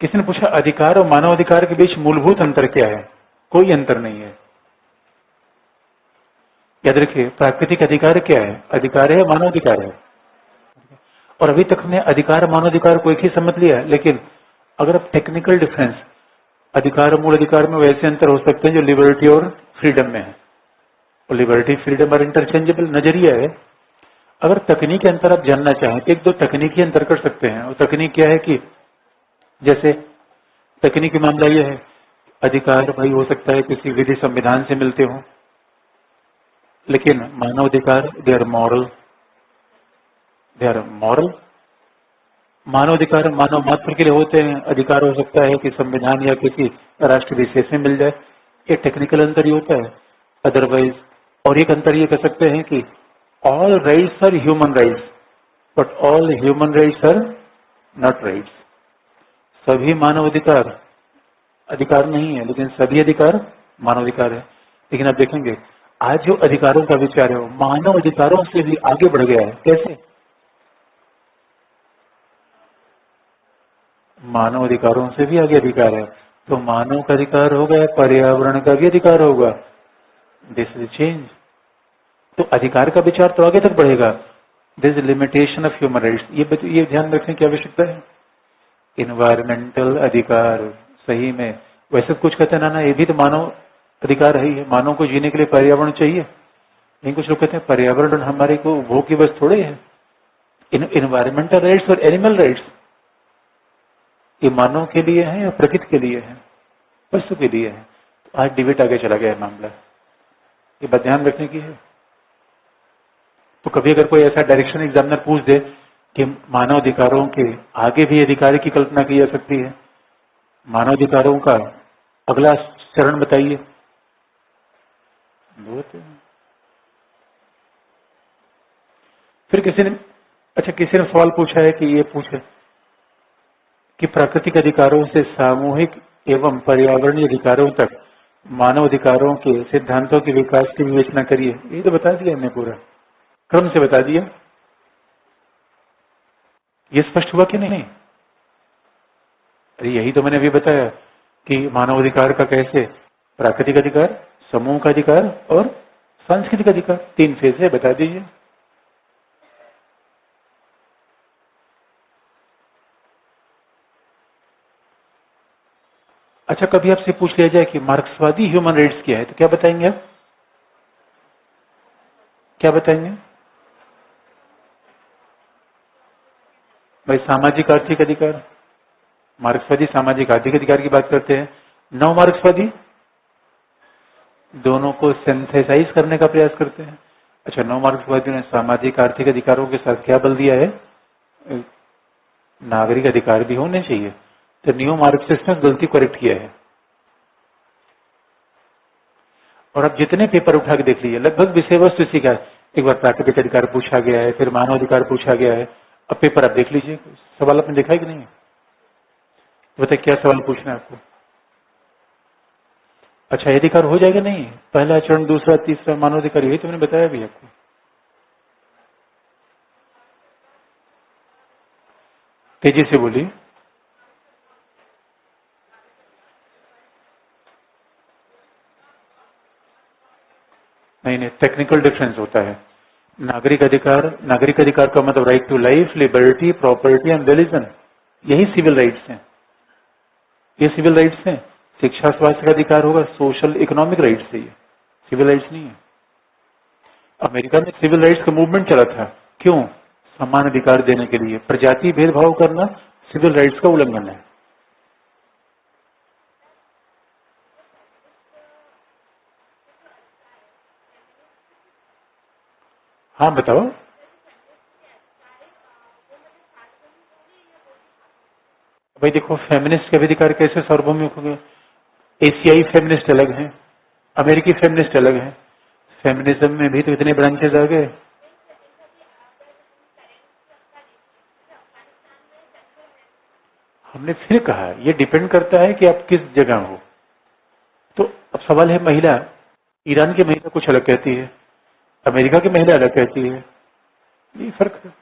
किसी ने पूछा अधिकार और मानव अधिकार के बीच मूलभूत अंतर क्या है? कोई अंतर नहीं है। याद रखिए, प्राकृतिक अधिकार क्या है? अधिकार है, मानव अधिकार है। और अभी तक हमने अधिकार मानव अधिकार को एक ही समझ लिया है, लेकिन अगर आप टेक्निकल डिफरेंस, अधिकार और मूल अधिकार में वैसे अंतर हो सकते हैं जो लिबर्टी और फ्रीडम में है। और लिबर्टी, फ्रीडम और इंटरचेंजेबल नजरिया है। अगर तकनीकी अंतर आप जानना चाहें तो एक दो तकनीकी अंतर कर सकते हैं। और तकनीक क्या है कि जैसे तकनीकी मामला यह है, अधिकार भाई हो सकता है किसी विधि संविधान से मिलते हो, लेकिन मानव अधिकार दे आर मॉरल। मानव अधिकार मानव मात्र के लिए होते हैं। अधिकार हो सकता है कि संविधान या किसी राष्ट्र विशेष में मिल जाए। ये टेक्निकल अंतर ही होता है। अदरवाइज और एक अंतर ये कह सकते हैं कि all rights are human rights, but all human rights are not rights. सभी मानव अधिकार अधिकार नहीं है, लेकिन सभी अधिकार मानव अधिकार है। लेकिन आप देखेंगे आज जो अधिकारों का विचार है वो मानव अधिकारों से भी आगे बढ़ गया है। कैसे? मानव अधिकारों से भी आगे अधिकार है। तो मानव का अधिकार होगा, पर्यावरण का भी अधिकार होगा। This is change. तो अधिकार का विचार तो आगे तक बढ़ेगा। This is limitation of human rights. ये ध्यान रखने की आवश्यकता है। इन्वायरमेंटल अधिकार, सही में वैसे कुछ कहते हैं ना, ये भी तो मानव अधिकार है ही है। मानव को जीने के लिए पर्यावरण चाहिए। लेकिन कुछ लोग कहते हैं पर्यावरण हमारे को भोग की बस थोड़े है। इन्वायरमेंटल राइट्स और एनिमल राइट्स ये मानव के लिए है या प्रकृति के लिए है? पशु के लिए है। तो आज डिबेट आगे चला गया है मामला। ये बात ध्यान रखने की है। तो कभी अगर कोई ऐसा डायरेक्शन एग्जामिनर पूछ दे कि मानव अधिकारों के आगे भी अधिकार की कल्पना की जा सकती है, मानव अधिकारों का अगला चरण बताइए, फिर किसी ने सवाल पूछा है कि ये पूछे कि प्राकृतिक अधिकारों से सामूहिक एवं पर्यावरणीय अधिकारों तक मानव अधिकारों के सिद्धांतों के विकास की विवेचना करिए। ये तो बता दिया हमने, पूरा क्रम से बता दिया। ये स्पष्ट हुआ कि नहीं? अरे यही तो मैंने अभी बताया कि मानव अधिकार का कैसे प्राकृतिक अधिकार, समूह का अधिकार और सांस्कृतिक अधिकार, 3 फेज है। बता दीजिए। अच्छा, कभी आपसे पूछ लिया जाए कि मार्क्सवादी ह्यूमन राइट्स क्या है, तो क्या बताएंगे आप? क्या बताएंगे भाई? सामाजिक आर्थिक अधिकार। मार्क्सवादी सामाजिक आर्थिक अधिकार की बात करते हैं। नव मार्क्सवादी दोनों को सिंथेसाइज करने का प्रयास करते हैं। अच्छा, नव मार्क्सवादियों ने सामाजिक आर्थिक अधिकारों के साथ क्या बल दिया है? नागरिक अधिकार भी होने चाहिए। तो न्यू मार्क्सिस्ट ने गलती करेक्ट किया है। और अब जितने पेपर उठा के देख लीजिए, लगभग विषय वस्तु इसी का है। एक बार प्राकृतिक अधिकार पूछा गया है, फिर मानव अधिकार पूछा गया है। अब पेपर आप देख लीजिए, सवाल आपने देखा है कि नहीं? तो बताइए क्या सवाल पूछना है आपको? अच्छा, ये अधिकार हो जाएगा नहीं? पहला चरण, दूसरा, तीसरा मानव अधिकार, यही तो मैंने बताया भी आपको। तेजी से बोलिए। नहीं, टेक्निकल डिफरेंस होता है। नागरिक अधिकार का मतलब right to life, liberty, property and religion, यही सिविल राइट्स हैं। ये सिविल राइट्स हैं। शिक्षा स्वास्थ्य का अधिकार होगा, सोशल इकोनॉमिक राइट्स है, ये सिविल राइट्स नहीं है। अमेरिका में सिविल राइट्स का मूवमेंट चला था। क्यों? समान अधिकार देने के लिए। प्रजाति भेदभाव करना सिविल राइट्स का उल्लंघन है। हाँ बताओ। भाई देखो, फेमिनिस्ट के अधिकार कैसे सार्वभौमिक हो गए? एशियाई फेमिनिस्ट अलग हैं, अमेरिकी फेमिनिस्ट अलग हैं। फेमिनिज्म में भी तो इतने ब्रांचेस आ गए। हमने फिर कहा ये डिपेंड करता है कि आप किस जगह हो। तो अब सवाल है, महिला, ईरान की महिला कुछ अलग कहती है, अमेरिका की महिला अलग कहती है। ये फर्क है।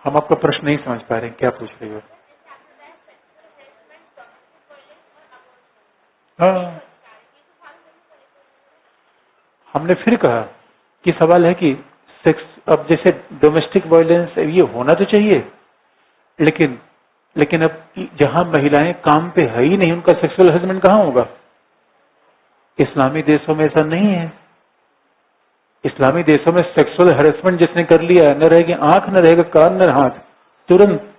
हम आपका प्रश्न नहीं समझ पा रहे हैं, क्या पूछ रहे हो? हाँ, हमने फिर कहा कि सवाल है कि सेक्स, अब जैसे डोमेस्टिक वायलेंस ये होना तो चाहिए, लेकिन लेकिन अब जहां महिलाएं काम पे है ही नहीं, उनका सेक्सुअल हस्बैंड कहाँ होगा? इस्लामी देशों में ऐसा नहीं है। इस्लामी देशों में सेक्सुअल हैरेसमेंट जिसने कर लिया, न रहेगी आंख, न रहेगा कान, न हाथ, तुरंत।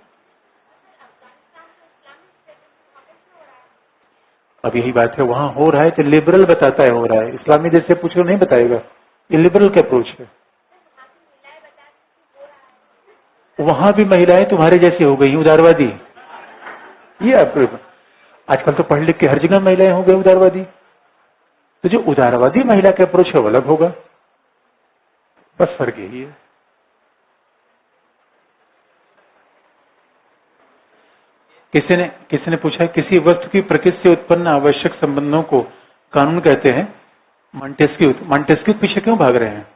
अब यही बात है, वहां हो रहा है तो लिबरल बताता है हो रहा है, इस्लामी देश से पूछ कर नहीं बताएगा। ये लिबरल का अप्रोच है। वहां भी महिलाएं तुम्हारे जैसी हो गई उदारवादी। ये आजकल तो पढ़ लिख के हर जगह महिलाएं हो गई उदारवादी। तो जो उदारवादी महिला का अप्रोच है वो अलग होगा। बस फर्क यही है। किसी ने पूछा, किसी वस्तु की प्रकृति से उत्पन्न आवश्यक संबंधों को कानून कहते हैं। मॉन्टेस्क्यू पीछे क्यों भाग रहे हैं?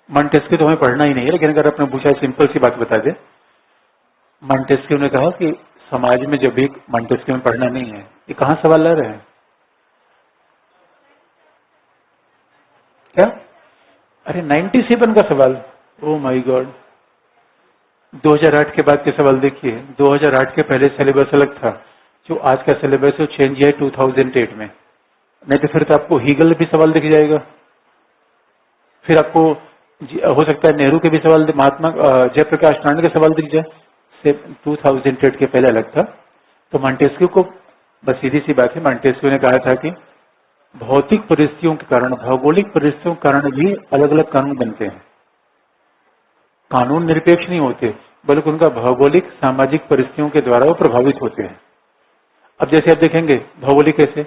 मॉन्टेस्क्यू तो हमें पढ़ना ही नहीं है, लेकिन अगर आपने पूछा सिंपल सी बात बता दे। मॉन्टेस्क्यू ने कहा कि समाज में जब भी मॉन्टेस्क्यू में पढ़ना नहीं है, ये कहाँ सवाल ला रहे हैं क्या? अरे 97 का सवाल, ओ माय गॉड। 2008 के बाद के सवाल देखिए, 2008 के पहले सिलेबस अलग था, जो आज का सिलेबस है चेंज है 2008 में। नहीं तो फिर तो आपको हीगल भी सवाल दिख जाएगा, फिर आपको हो सकता है नेहरू के भी सवाल, महात्मा जयप्रकाश नारायण के सवाल दिख जाए। से 2008 के पहले अलग था। तो मॉन्टेस्क्यू को बस सीधी सी बात है, मॉन्टेस्क्यू ने कहा था कि भौतिक परिस्थितियों के कारण, भौगोलिक परिस्थितियों के कारण भी अलग अलग कानून बनते हैं। कानून निरपेक्ष नहीं होते, बल्कि उनका भौगोलिक सामाजिक परिस्थितियों के द्वारा वो प्रभावित होते हैं। अब जैसे आप देखेंगे भौगोलिक कैसे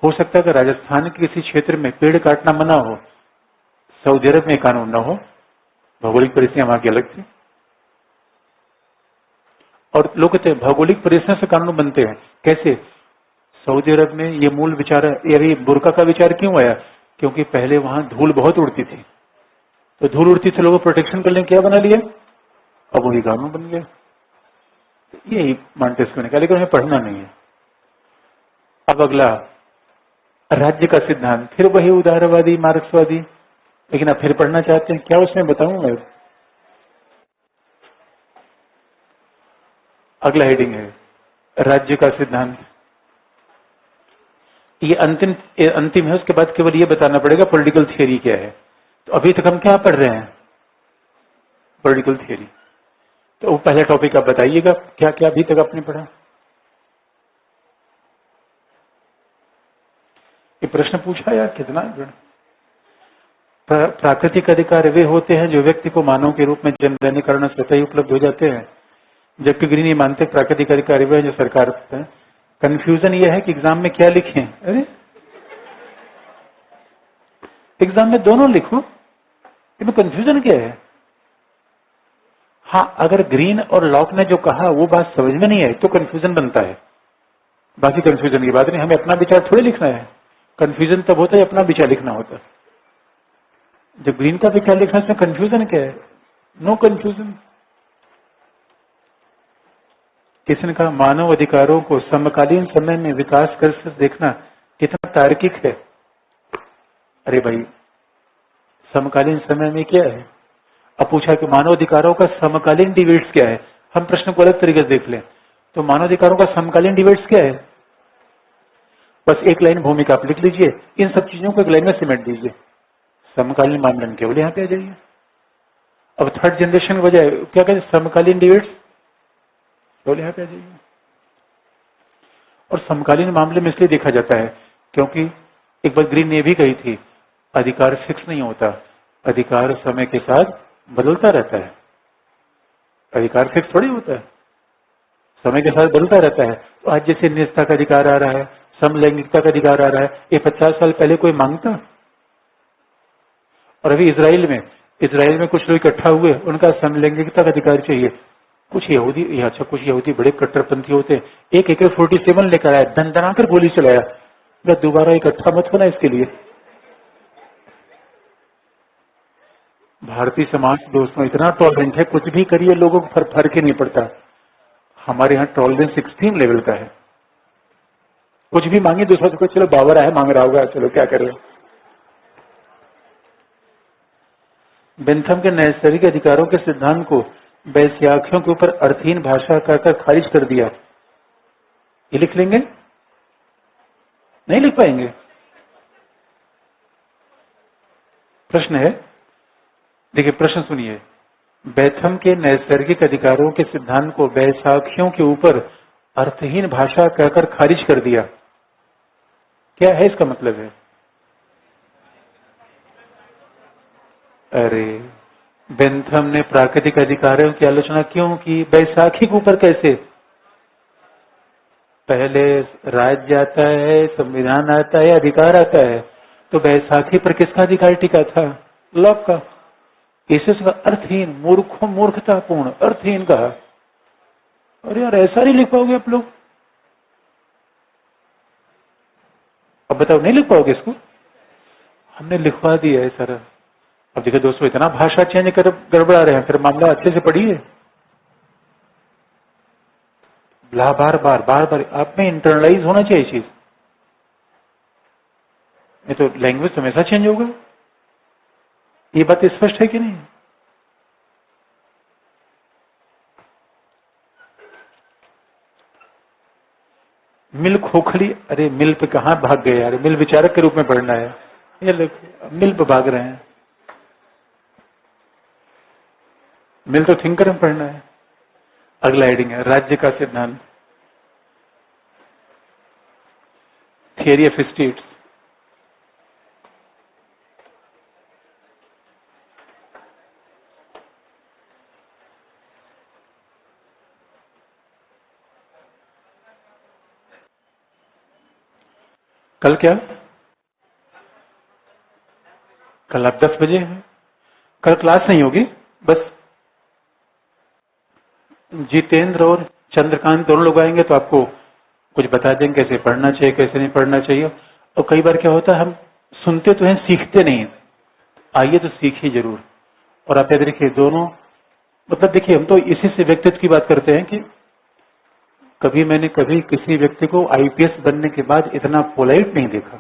हो सकता है कि राजस्थान के किसी क्षेत्र में पेड़ काटना मना हो, सऊदी अरब में कानून ना हो, भौगोलिक परिस्थितियां वहां की अलग थी। और लोग कहते हैं भौगोलिक परिस्थितियों से कानून बनते हैं। कैसे? सऊदी अरब में ये मूल विचार, ये बुर्का का विचार क्यों आया? क्योंकि पहले वहां धूल बहुत उड़ती थी, तो धूल उड़ती थी, लोगों को प्रोटेक्शन करने क्या बना लिया, अब वही कानून बन गया। यही मॉन्टेस्क्यू ने कहा, लेकिन हमें पढ़ना नहीं है। अब अगला राज्य का सिद्धांत, फिर वही उदारवादी मार्क्सवादी, लेकिन आप फिर पढ़ना चाहते हैं क्या? उसमें बताऊं मैं। अगला हेडिंग है राज्य का सिद्धांत। ये अंतिम है, उसके बाद केवल ये बताना पड़ेगा पॉलिटिकल थियरी क्या है। तो अभी तक हम क्या पढ़ रहे हैं? Political theory. तो वो पहला टॉपिक आप बताइएगा, क्या क्या अभी तक आपने पढ़ा? ये प्रश्न पूछा यार, कितना प्राकृतिक अधिकार वे होते हैं जो व्यक्ति को मानव के रूप में जन्म लेने कारण स्वतः ही उपलब्ध हो जाते हैं, जबकि ग्रीन ये मानते प्राकृतिक अधिकार वे हैं जो सरकार करते हैं। कंफ्यूजन ये है कि एग्जाम में क्या लिखें। अरे एग्जाम में दोनों लिखो, इनमें कंफ्यूजन क्या है? हाँ, अगर ग्रीन और लॉक ने जो कहा वो बात समझ में नहीं आई तो कंफ्यूजन बनता है, बाकी कंफ्यूजन की बात नहीं। हमें अपना विचार थोड़ी लिखना है, कंफ्यूजन तब होता है अपना विचार लिखना होता है। जब ग्रीन का विचार लिखना है, इसमें कंफ्यूजन क्या है? No confusion. किसी ने कहा मानव अधिकारों को समकालीन समय में विकास कर देखना कितना तार्किक है। अरे भाई, समकालीन समय में क्या है? अब पूछा कि मानव अधिकारों का समकालीन डिबेट्स क्या है। हम प्रश्न को अलग तरीके से देख लें तो मानव अधिकारों का समकालीन डिबेट्स क्या है? बस एक लाइन भूमिका आप लिख लीजिए, इन सब चीजों को एक लाइन में सिमेट दीजिए, समकालीन मामलन केवल यहाँ पे आ जाइए। अब थर्ड जनरेशन की बजाय क्या कहते, समकालीन डिबेट्स केवल यहाँ पे आ जाइए। और समकालीन मामले में इसलिए देखा जाता है क्योंकि एक बार ग्रीन ने भी कही थी, अधिकार फिक्स नहीं होता, अधिकार समय के साथ बदलता रहता है। अधिकार फिक्स थोड़ी होता है, समय के साथ बदलता रहता है। तो आज जैसे निजता का अधिकार आ रहा है, समलैंगिकता का अधिकार आ रहा है, ये 50 साल पहले कोई मांगता? और अभी इसराइल में कुछ लोग इकट्ठा हुए, उनका समलैंगिकता का अधिकार चाहिए। कुछ यहूदी, अच्छा कुछ यहूदी बड़े कट्टरपंथी होते हैं, एक AK-47 लेकर आया, दन कर गोली चलाया, दोबारा इकट्ठा मत होना इसके लिए। भारतीय समाज दोस्तों इतना टॉलरेंट है, कुछ भी करिए लोगों को फर्क ही नहीं पड़ता। हमारे यहाँ टॉलरेंस एक्सट्रीम लेवल का है, कुछ भी मांगे दूसरा को, चलो बाबरा है मांग रहा होगा, चलो क्या कर रहे। बेंथम के नैसर्गिक अधिकारों के सिद्धांत को वैश्याख्यों के ऊपर अर्थहीन भाषा कहकर खारिज कर दिया। ये लिख लेंगे? नहीं लिख पाएंगे? प्रश्न है, देखिए प्रश्न सुनिए। बेंथम के नैसर्गिक अधिकारों के सिद्धांत को वैश्याख्यों के ऊपर अर्थहीन भाषा कहकर खारिज कर दिया, क्या है इसका मतलब है? अरे बेंथम ने प्राकृतिक अधिकारों की आलोचना क्यों की? बैसाखी के ऊपर कैसे? पहले राज्य आता है, संविधान आता है, अधिकार आता है, तो बैसाखी पर किसका अधिकार टिका था? लॉक का। इसे अर्थहीन, मूर्खतापूर्ण, अर्थहीन कहा। अरे यार ऐसा नहीं लिख पाओगे आप लोग? अब बताओ नहीं लिख पाओगे इसको? हमने लिखवा दिया है सर। अब देखिए दोस्तों, इतना भाषा चेंज कर गड़बड़ा रहे हैं, फिर मामला अच्छे से पढ़िए। बार बार बार बार आप में इंटरनलाइज होना चाहिए चीज, नहीं तो लैंग्वेज हमेशा चेंज होगा। ये बात स्पष्ट है कि नहीं? मिल खोखली, अरे मिल पे कहां भाग गए यार, मिल विचारक के रूप में पढ़ना है, ये लोग मिल पे भाग रहे हैं। मिल तो थिंकर में पढ़ना है। अगला हेडिंग है राज्य का सिद्धांत, थियरी ऑफ स्टेट्स। कल क्या, कल आप 10 बजे हैं, कल क्लास नहीं होगी, बस जितेंद्र और चंद्रकांत दोनों लोग आएंगे तो आपको कुछ बता देंगे कैसे पढ़ना चाहिए कैसे नहीं पढ़ना चाहिए। और कई बार क्या होता है, हम सुनते तो हैं सीखते नहीं, आइए तो सीखिए जरूर। और आप याद रखिए दोनों, मतलब देखिए हम तो इसी से व्यक्तित्व की बात करते हैं कि मैंने कभी किसी व्यक्ति को आईपीएस बनने के बाद इतना पोलाइट नहीं देखा।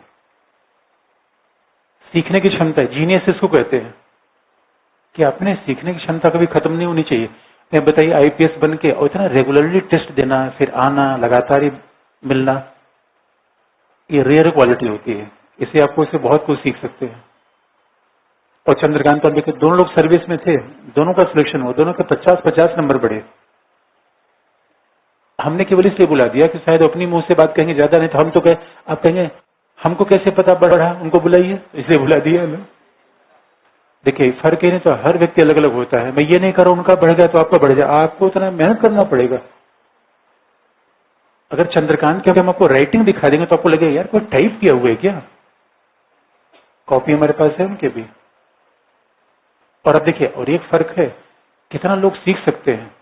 सीखने की क्षमता है, जीनियस इसको कहते हैं, कि अपने सीखने की क्षमता कभी खत्म नहीं होनी चाहिए। मैं बताइए आईपीएस बन के और इतना रेगुलरली टेस्ट देना, फिर आना, लगातार ही मिलना, ये रेयर क्वालिटी होती है। इसे आपको इससे बहुत कुछ सीख सकते हैं। और चंद्रकांत और देखिए दोनों लोग सर्विस में थे, दोनों का सिलेक्शन हुआ, दोनों के 50-50 नंबर बढ़े। हमने केवल इसलिए बुला दिया कि शायद अपनी मुंह से बात कहेंगे ज्यादा, नहीं तो हम तो कहे, आप कहेंगे हमको कैसे पता बढ़ा, उनको बुलाइए, इसलिए बुला दिया हमें। देखिए फर्क ही नहीं, तो हर व्यक्ति अलग अलग होता है। मैं ये नहीं कर रहा उनका बढ़ गया तो आपका बढ़ जाए, आपको उतना मेहनत करना पड़ेगा। अगर चंद्रकांत के हम आपको राइटिंग दिखा देंगे तो आपको लगेगा यार कोई टाइप किया हुआ है क्या, कॉपी हमारे पास है उनके भी। और अब देखिए और एक फर्क है, कितना लोग सीख सकते हैं।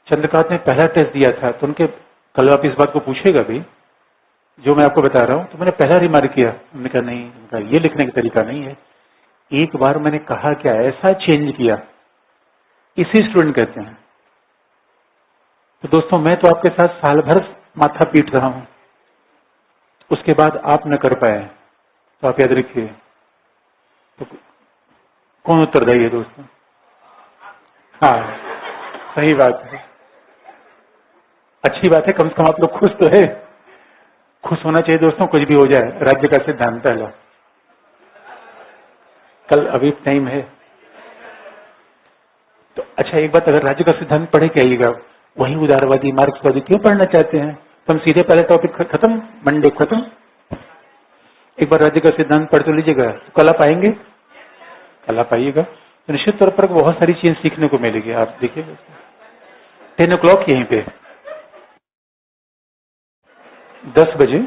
चंद्रकांत ने पहला टेस्ट दिया था तो उनके, कल आप इस बात को पूछेगा भी जो मैं आपको बता रहा हूं, तो मैंने पहला रिमार्क किया, उन्होंने कहा नहीं, उनका ये लिखने का तरीका नहीं है। एक बार मैंने कहा क्या ऐसा चेंज किया, इसी स्टूडेंट कहते हैं। तो दोस्तों मैं तो आपके साथ साल भर माथा पीट रहा हूं, उसके बाद आप न कर पाए, तो आप याद रखिए तो कौन उत्तरदायी है दोस्तों? हाँ सही बात है, अच्छी बात है, कम से कम आप लोग खुश तो है। खुश होना चाहिए दोस्तों, कुछ भी हो जाए। राज्य का सिद्धांत पहला, कल अभी टाइम है तो अच्छा एक बात, अगर राज्य का सिद्धांत पढ़े के आइएगा, वही उदारवादी मार्क्सवादी क्यों पढ़ना चाहते हैं, तो हम सीधे पहले टॉपिक खत्म, मंडे खत्म। एक बार राज्य का सिद्धांत पढ़ तो लीजिएगा, कल आप आएंगे, कल आप आइएगा तो निश्चित तौर पर बहुत सारी चीज सीखने को मिलेगी। आप देखिए 10 o'clock यहीं पे, 10 बजे